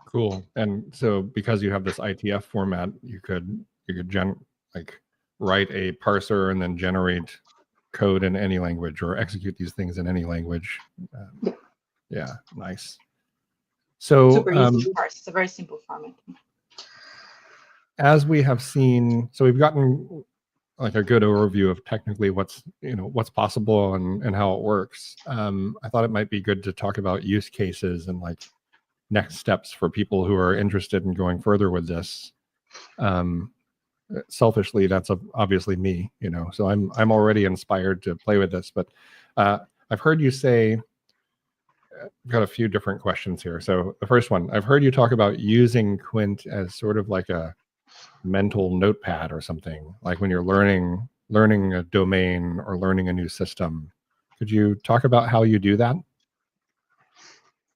Cool. And so because you have this ITF format, you could write a parser and then generate code in any language or execute these things in any language. Yeah, nice. So super easy to parse. It's a very simple format. As we have seen, so we've gotten like a good overview of technically what's possible and how it works. I thought it might be good to talk about use cases and like next steps for people who are interested in going further with this. Selfishly, that's obviously me, so I'm already inspired to play with this. But I've heard you say, I've got a few different questions here. So the first one, I've heard you talk about using Quint as sort of like a mental notepad or something, like when you're learning a domain or learning a new system. Could you talk about how you do that?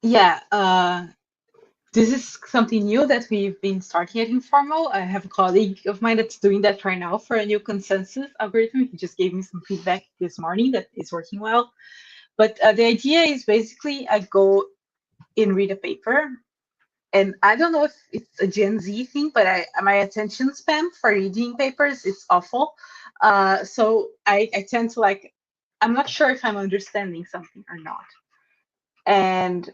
Yeah, this is something new that we've been starting at Informal. I have a colleague of mine that's doing that right now for a new consensus algorithm. He just gave me some feedback this morning that is working well. But the idea is basically I go and read a paper. And I don't know if it's a Gen Z thing, but my attention span for reading papers, it's awful. So I tend to like, I'm not sure if I'm understanding something or not. And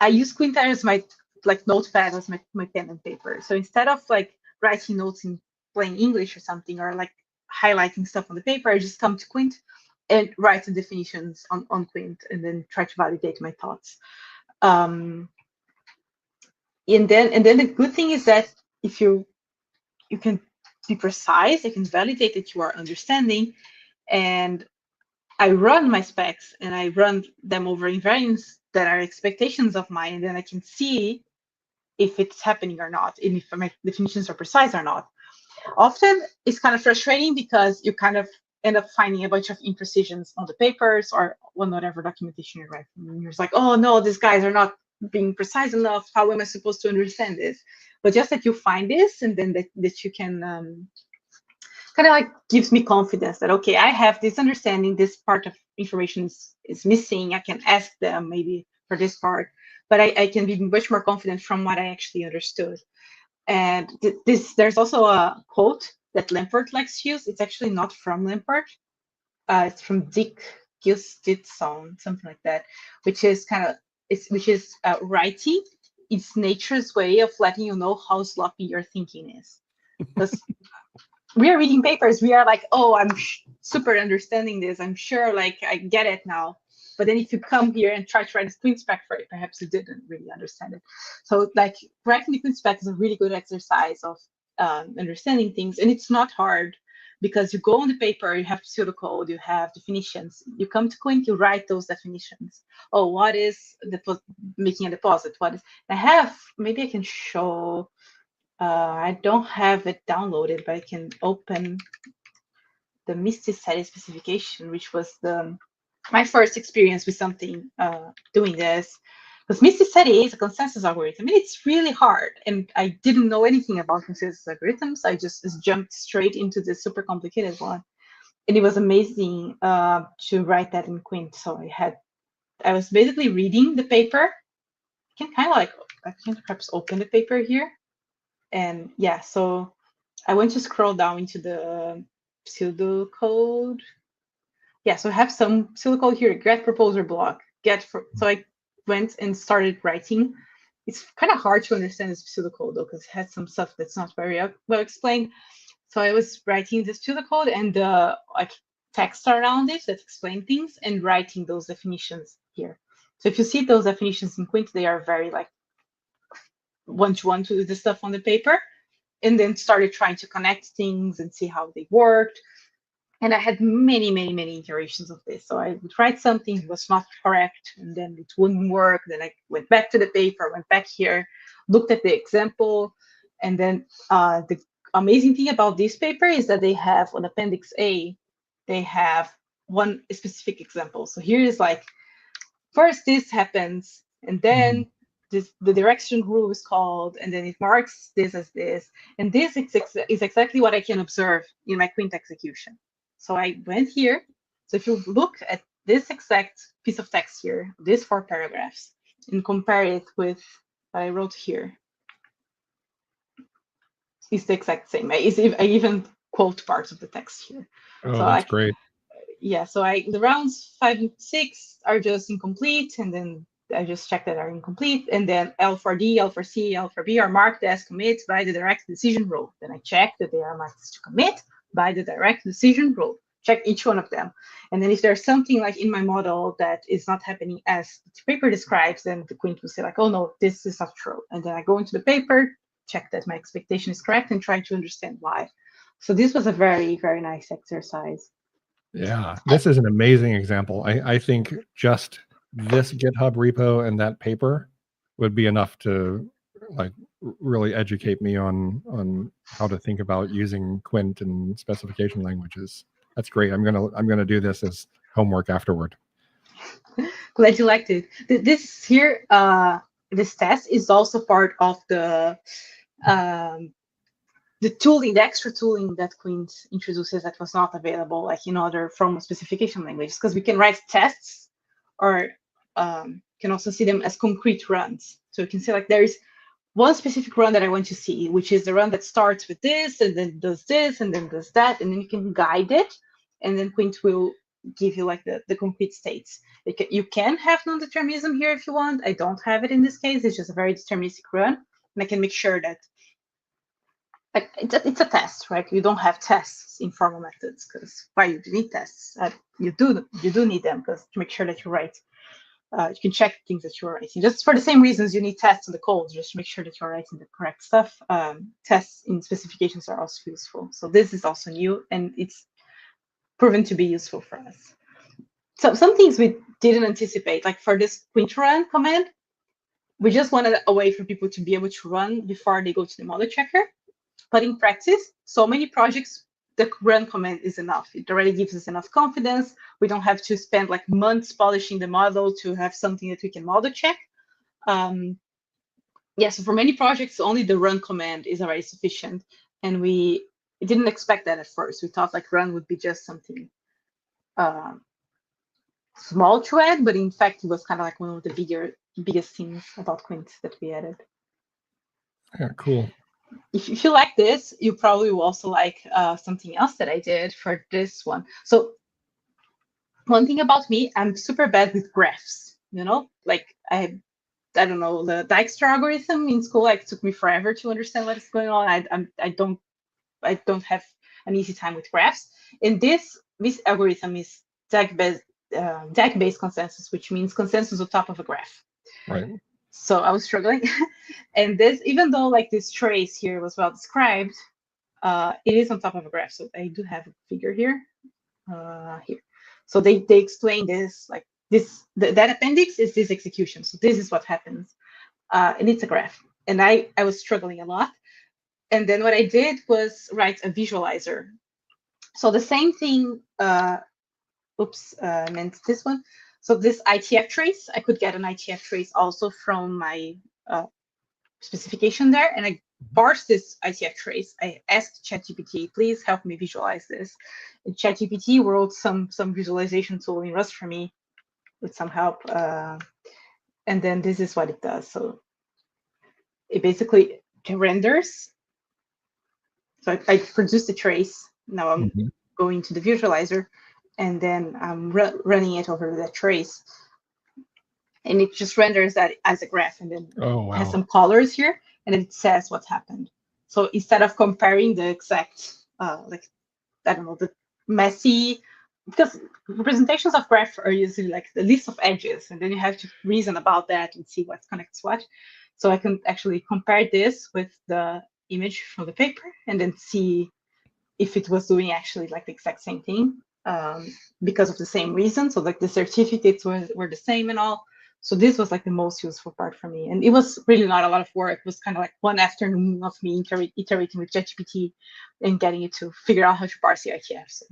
I use Quint as my like notepad as my pen and paper. So instead of like writing notes in plain English or something, or like highlighting stuff on the paper, I just come to Quint and write the definitions on Quint and then try to validate my thoughts. And then the good thing is that if you can be precise, you can validate that you are understanding. And I run my specs and I run them over invariants that are expectations of mine, and then I can see if it's happening or not, and if my definitions are precise or not. Often it's kind of frustrating because you kind of end up finding a bunch of imprecisions on the papers or on whatever documentation you're writing. And you're just like, oh no, these guys are not being precise enough. How am I supposed to understand this? But just that you find this, and then that you can kind of like gives me confidence that, okay, I have this understanding, this part of information is missing. I can ask them maybe for this part, but I can be much more confident from what I actually understood. And there's also a quote that Lampert likes to use. It's actually not from Lampert. It's from Dick Gustafson, something like that, which is writing. It's nature's way of letting you know how sloppy your thinking is. Because we are reading papers, we are like, oh, I'm super understanding this. I'm sure, like, I get it now. But then if you come here and try to write a Quint spec for it, perhaps you didn't really understand it. So, like, writing the Quint spec is a really good exercise of understanding things. And it's not hard because you go on the paper, you have pseudocode, you have definitions. You come to Quint, you write those definitions. Oh, what is making a deposit? What is, maybe I can show. I don't have it downloaded, but I can open the Mysticeti specification, which was my first experience with something doing this. Because Mysticeti is a consensus algorithm, and it's really hard. And I didn't know anything about consensus algorithms. I just jumped straight into this super complicated one. And it was amazing to write that in Quint. So I was basically reading the paper. I can perhaps open the paper here. And yeah, so I went to scroll down into the pseudocode. Yeah, so I have some pseudocode here, get proposer block, so I went and started writing. It's kind of hard to understand this pseudocode though, because it has some stuff that's not very well explained. So I was writing this pseudocode and like text around it that explain things and writing those definitions here. So if you see those definitions in Quint, they are very like one-to-one to do the stuff on the paper, and then started trying to connect things and see how they worked. And I had many, many, many iterations of this. So I would write something that was not correct, and then it wouldn't work. Then I went back to the paper, went back here, looked at the example, and then the amazing thing about this paper is that they have on Appendix A, they have one specific example. So here is like, first this happens, and then the direction rule is called, and then it marks this as this. And this is exactly what I can observe in my Quint execution. So I went here. So if you look at this exact piece of text here, these 4 paragraphs, and compare it with what I wrote here, it's the exact same. I even quote parts of the text here. Oh, so that's great. Yeah, so the rounds 5 and 6 are just incomplete, and then I just check that are incomplete, and then L4D, L4C, L4B are marked as commits by the direct decision rule. Then I check that they are marked to commit by the direct decision rule. Check each one of them. And then if there's something like in my model that is not happening as the paper describes, then the Quint will say like, oh no, this is not true. And then I go into the paper, check that my expectation is correct, and try to understand why. So this was a very, very nice exercise. Yeah, this is an amazing example. I think just this GitHub repo and that paper would be enough to like really educate me on how to think about using Quint and specification languages. That's great. I'm gonna do this as homework afterward. Glad you liked it. This here, this test is also part of the tooling, the extra tooling that Quint introduces that was not available like in other formal specification languages, because we can write tests or can also see them as concrete runs. So you can say like there is one specific run that I want to see, which is the run that starts with this and then does this and then does that, and then you can guide it, and then Quint will give you like the concrete states. You can have non-determinism here if you want. I don't have it in this case. It's just a very deterministic run, and I can make sure that like it's a test, right? You don't have tests in formal methods, because why you need tests? You do need them because to make sure that you're right. You can check things that you're writing. Just for the same reasons you need tests in the code, just to make sure that you're writing the correct stuff. Tests in specifications are also useful. So this is also new, and it's proven to be useful for us. So some things we didn't anticipate, like for this Quint run command, we just wanted a way for people to be able to run before they go to the model checker. But in practice, so many projects, the run command is enough. It already gives us enough confidence. We don't have to spend like months polishing the model to have something that we can model check. So for many projects, only the run command is already sufficient. And we didn't expect that at first. We thought like run would be just something small to add, but in fact, it was kind of like one of the biggest things about Quint that we added. Yeah, cool. If you like this, you probably will also like something else that I did for this one. So one thing about me, I'm super bad with graphs, like I don't know, the Dijkstra algorithm in school, like took me forever to understand what is going on. I don't have an easy time with graphs. And this algorithm is DAG-based consensus, which means consensus on top of a graph. Right. So I was struggling. And this, even though like this trace here was well described, it is on top of a graph. So I do have a figure here. Here. So they explain this, like this, that appendix is this execution. So this is what happens. And it's a graph. And I was struggling a lot. And then what I did was write a visualizer. So the same thing, I meant this one. So this ITF trace, I could get an ITF trace also from my specification there. And I parsed this ITF trace. I asked ChatGPT, please help me visualize this. And ChatGPT wrote some visualization tool in Rust for me with some help. And then this is what it does. So it basically renders. So I produced the trace. Now I'm going to the visualizer, and then I'm running it over the trace. And it just renders that as a graph, and then has some colors here, and it says what happened. So instead of comparing the exact, the messy, because representations of graph are usually like the list of edges, and then you have to reason about that and see what connects what. So I can actually compare this with the image from the paper and then see if it was doing actually like the exact same thing, because of the same reason. So like the certificates were the same and all. So this was like the most useful part for me. And it was really not a lot of work. It was kind of like one afternoon of me iterating with ChatGPT and getting it to figure out how to parse the ITF. So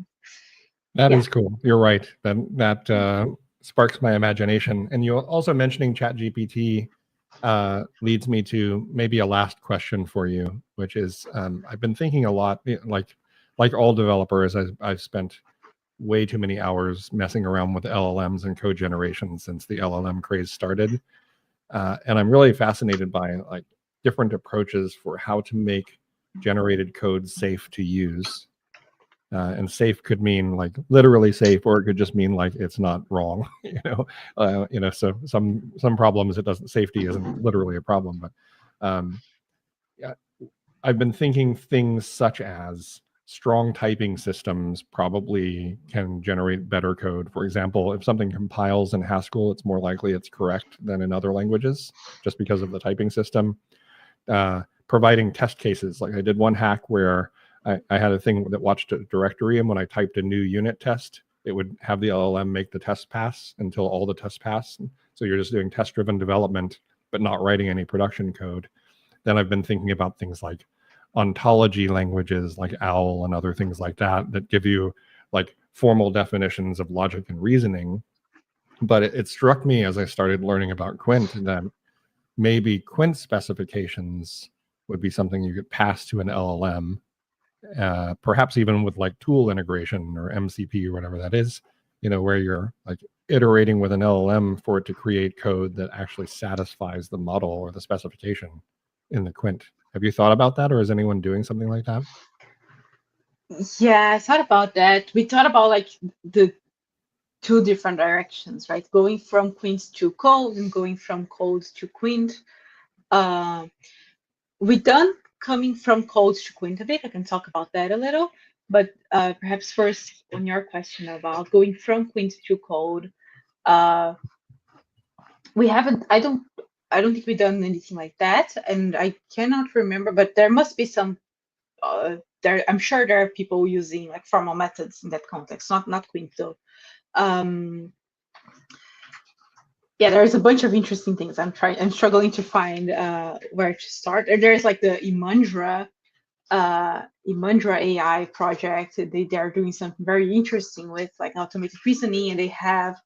That yeah. is cool. You're right. That sparks my imagination. And you also mentioning ChatGPT leads me to maybe a last question for you, which is I've been thinking a lot, like all developers, I've spent way too many hours messing around with LLMs and code generation since the LLM craze started. And I'm really fascinated by like different approaches for how to make generated code safe to use. And safe could mean like literally safe, or it could just mean like it's not wrong. So some problems it doesn't, safety isn't literally a problem, but yeah, I've been thinking things such as strong typing systems probably can generate better code. For example, if something compiles in Haskell, it's more likely it's correct than in other languages, just because of the typing system. Providing test cases, like I did one hack where I had a thing that watched a directory, and when I typed a new unit test, it would have the LLM make the test pass until all the tests pass. So you're just doing test-driven development, but not writing any production code. Then I've been thinking about things like ontology languages like OWL and other things like that give you like formal definitions of logic and reasoning. But it struck me as I started learning about Quint that maybe Quint specifications would be something you could pass to an LLM, perhaps even with like tool integration or MCP or whatever that is, where you're like iterating with an LLM for it to create code that actually satisfies the model or the specification in the Quint. Have you thought about that, or is anyone doing something like that? Yeah, I thought about that. We thought about like the two different directions, right? Going from Quint to code and going from code to Quint. We done coming from code to Quint a bit. I can talk about that a little, but perhaps first on your question about going from Quint to code, we haven't. I don't think we've done anything like that, and I cannot remember. But there must be some. I'm sure there are people using like formal methods in that context. Not Quint though. Yeah, there's a bunch of interesting things. I'm struggling to find where to start. There's like the Imandra AI project. They're doing something very interesting with like automated reasoning, and they have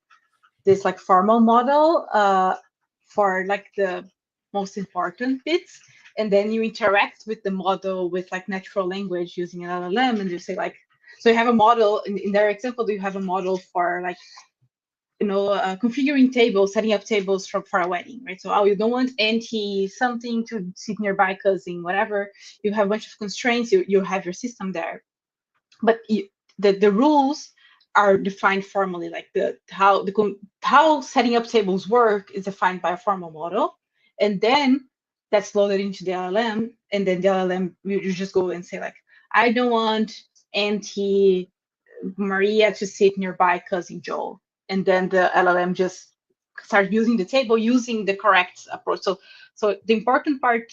this like formal model for like the most important bits, and then you interact with the model with like natural language using an LLM, and you say like, so you have a model in their example. You have a model for like configuring tables, setting up tables for a wedding, right? So, you don't want auntie something to sit nearby, cousin, whatever. You have a bunch of constraints. You have your system there, but the rules are defined formally. Like how setting up tables work is defined by a formal model, and then that's loaded into the LLM, and then the LLM you just go and say like, I don't want auntie Maria to sit nearby cousin Joe, and then the LLM just starts using the table using the correct approach. So the important part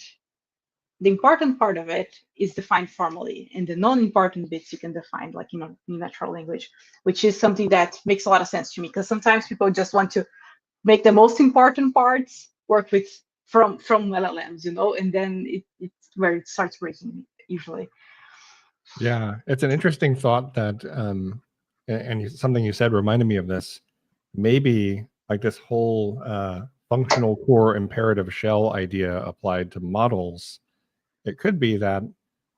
of it is defined formally, and the non-important bits you can define like in natural language, which is something that makes a lot of sense to me, because sometimes people just want to make the most important parts work with from LLMs, and then it's where it starts breaking usually. Yeah, it's an interesting thought that, something you said reminded me of this. Maybe like this whole functional core imperative shell idea applied to models. It could be that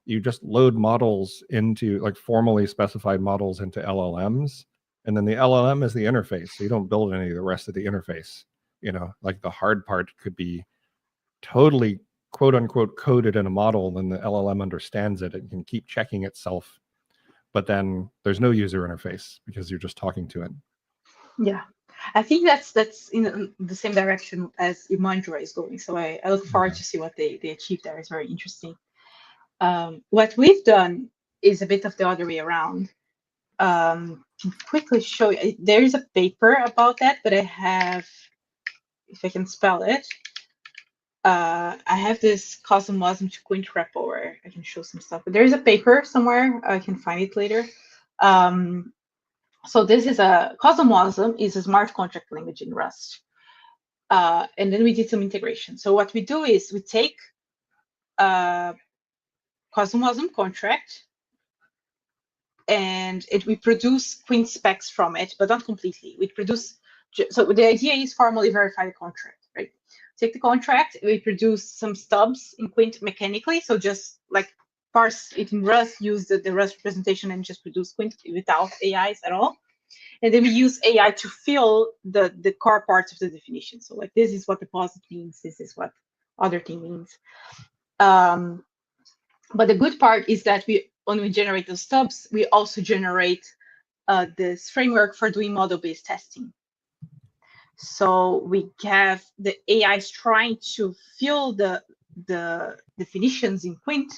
you just load models into like formally specified models into LLMs, and then the LLM is the interface. So you don't build any of the rest of the interface. Like the hard part could be totally quote unquote coded in a model, then the LLM understands it and can keep checking itself. But then there's no user interface because you're just talking to it. Yeah, I think that's in the same direction as Imandra is going. So I look forward to see what they achieve there. It's very interesting. What we've done is a bit of the other way around. To quickly show you, there is a paper about that, but I have, if I can spell it, I have this Cosmosm to Quint repo where I can show some stuff. But there's a paper somewhere. I can find it later. So this is Cosmosm is a smart contract language in Rust. And then we did some integration. So what we do is we take Cosmosm contract and we produce Quint specs from it, but not completely. We produce, so the idea is formally verify the contract, right? Take the contract, we produce some stubs in Quint mechanically, so just like parse it in Rust, use the Rust representation and just produce Quint without AIs at all. And then we use AI to fill the core parts of the definition. So like this is what deposit means, this is what other thing means. But the good part is that when we generate those stubs, we also generate this framework for doing model-based testing. So we have the AIs trying to fill the definitions in Quint,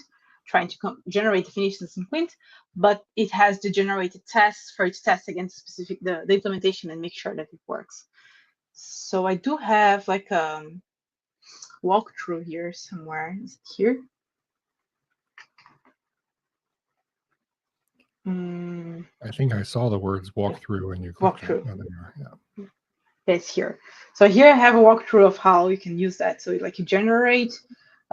trying to generate definitions in Quint, but it has the generated tests for its test against specific the implementation and make sure that it works. So I do have like a walkthrough here somewhere. Is it here? I think I saw the words walkthrough and you clicked walkthrough. Oh, there you are. Yeah. It's here. So here I have a walkthrough of how you can use that. So like you generate,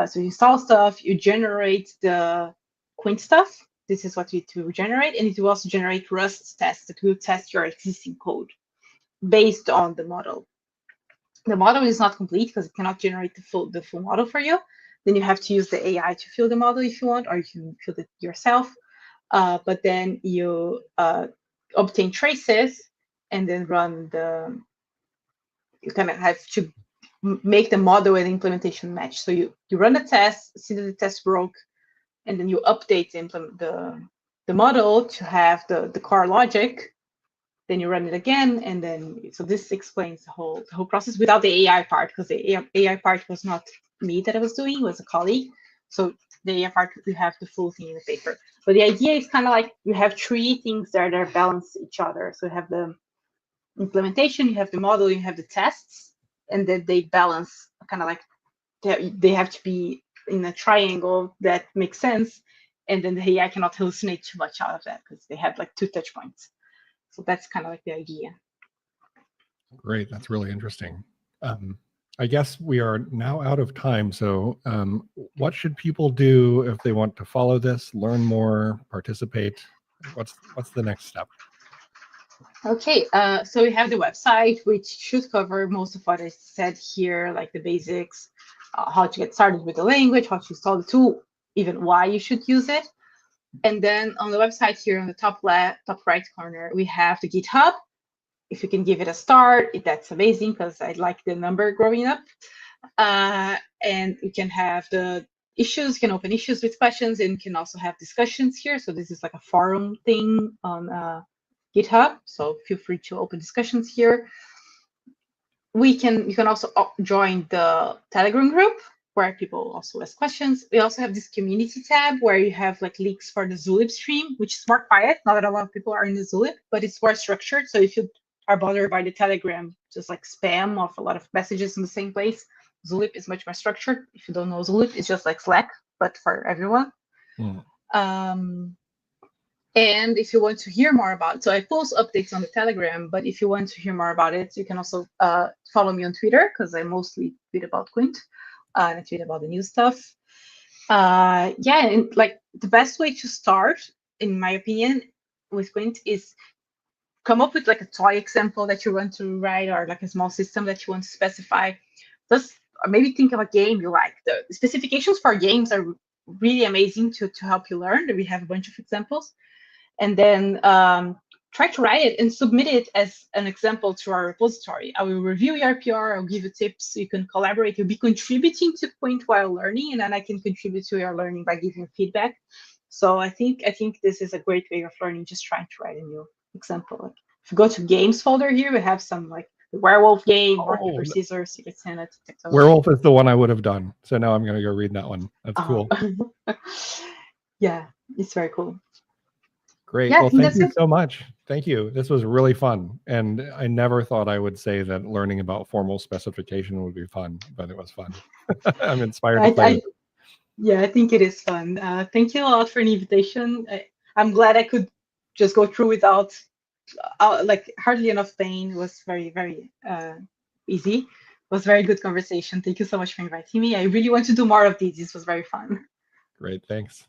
so you install stuff, you generate the Quint stuff. This is what it will generate, and it will also generate Rust tests that will test your existing code based on the model. The model is not complete because it cannot generate the full model for you. Then you have to use the AI to fill the model if you want, or you can fill it yourself. But then you obtain traces and then run the. You kind of have to make the model and implementation match. So you run the test, see that the test broke, and then you update the model to have the core logic. Then you run it again, and then so this explains the whole process without the AI part, because the AI part was not me that I was doing, it was a colleague. So the AI part, we have the full thing in the paper. But the idea is kind of like you have three things that are balance each other. So you have the implementation, you have the model, you have the tests, and then they balance kind of like they have to be in a triangle that makes sense, and then the AI cannot hallucinate too much out of that because they have like 2 touch points. So that's kind of like the idea. Great, that's really interesting. I guess we are now out of time. So what should people do if they want to follow this, learn more, participate? What's the next step? Okay, so we have the website, which should cover most of what I said here, like the basics, how to get started with the language, how to install the tool, even why you should use it. And then on the website here on the top right corner, we have the GitHub. If you can give it a start, that's amazing because I like the number growing up. And you can have the issues, you can open issues with questions, and you can also have discussions here. So this is like a forum thing on GitHub. So feel free to open discussions here. You can also join the Telegram group where people also ask questions. We also have this community tab where you have like links for the Zulip stream, which is more quiet. Not that a lot of people are in the Zulip, but it's more structured. So if you are bothered by the Telegram, just like spam of a lot of messages in the same place, Zulip is much more structured. If you don't know Zulip, it's just like Slack, but for everyone. And if you want to hear more about it, so I post updates on the Telegram, but if you want to hear more about it, you can also follow me on Twitter because I mostly tweet about Quint and I tweet about the new stuff. Yeah, and like the best way to start, in my opinion, with Quint is come up with like a toy example that you want to write or like a small system that you want to specify. Just maybe think of a game you like. The specifications for games are really amazing to help you learn. We have a bunch of examples. And then try to write it and submit it as an example to our repository. I will review your PR, I'll give you tips so you can collaborate. You'll be contributing to Quint while learning, and then I can contribute to your learning by giving feedback. So I think this is a great way of learning, just trying to write a new example. Like if you go to games folder here, we have some like the werewolf game, rock, paper, scissors, secret Santa. Werewolf is the one I would have done. So now I'm going to go read that one. That's cool. Yeah, it's very cool. Great. Yeah, I Well, think thank that's you it. so much. Thank you. This was really fun. And I never thought I would say that learning about formal specification would be fun, but it was fun. I'm inspired to play with I it. yeah, I think it is fun. Thank you a lot for the invitation. I'm glad I could just go through without like hardly enough pain. It was very easy. It was very good conversation. Thank you so much for inviting me. I really want to do more of these. This was very fun. Great. Thanks.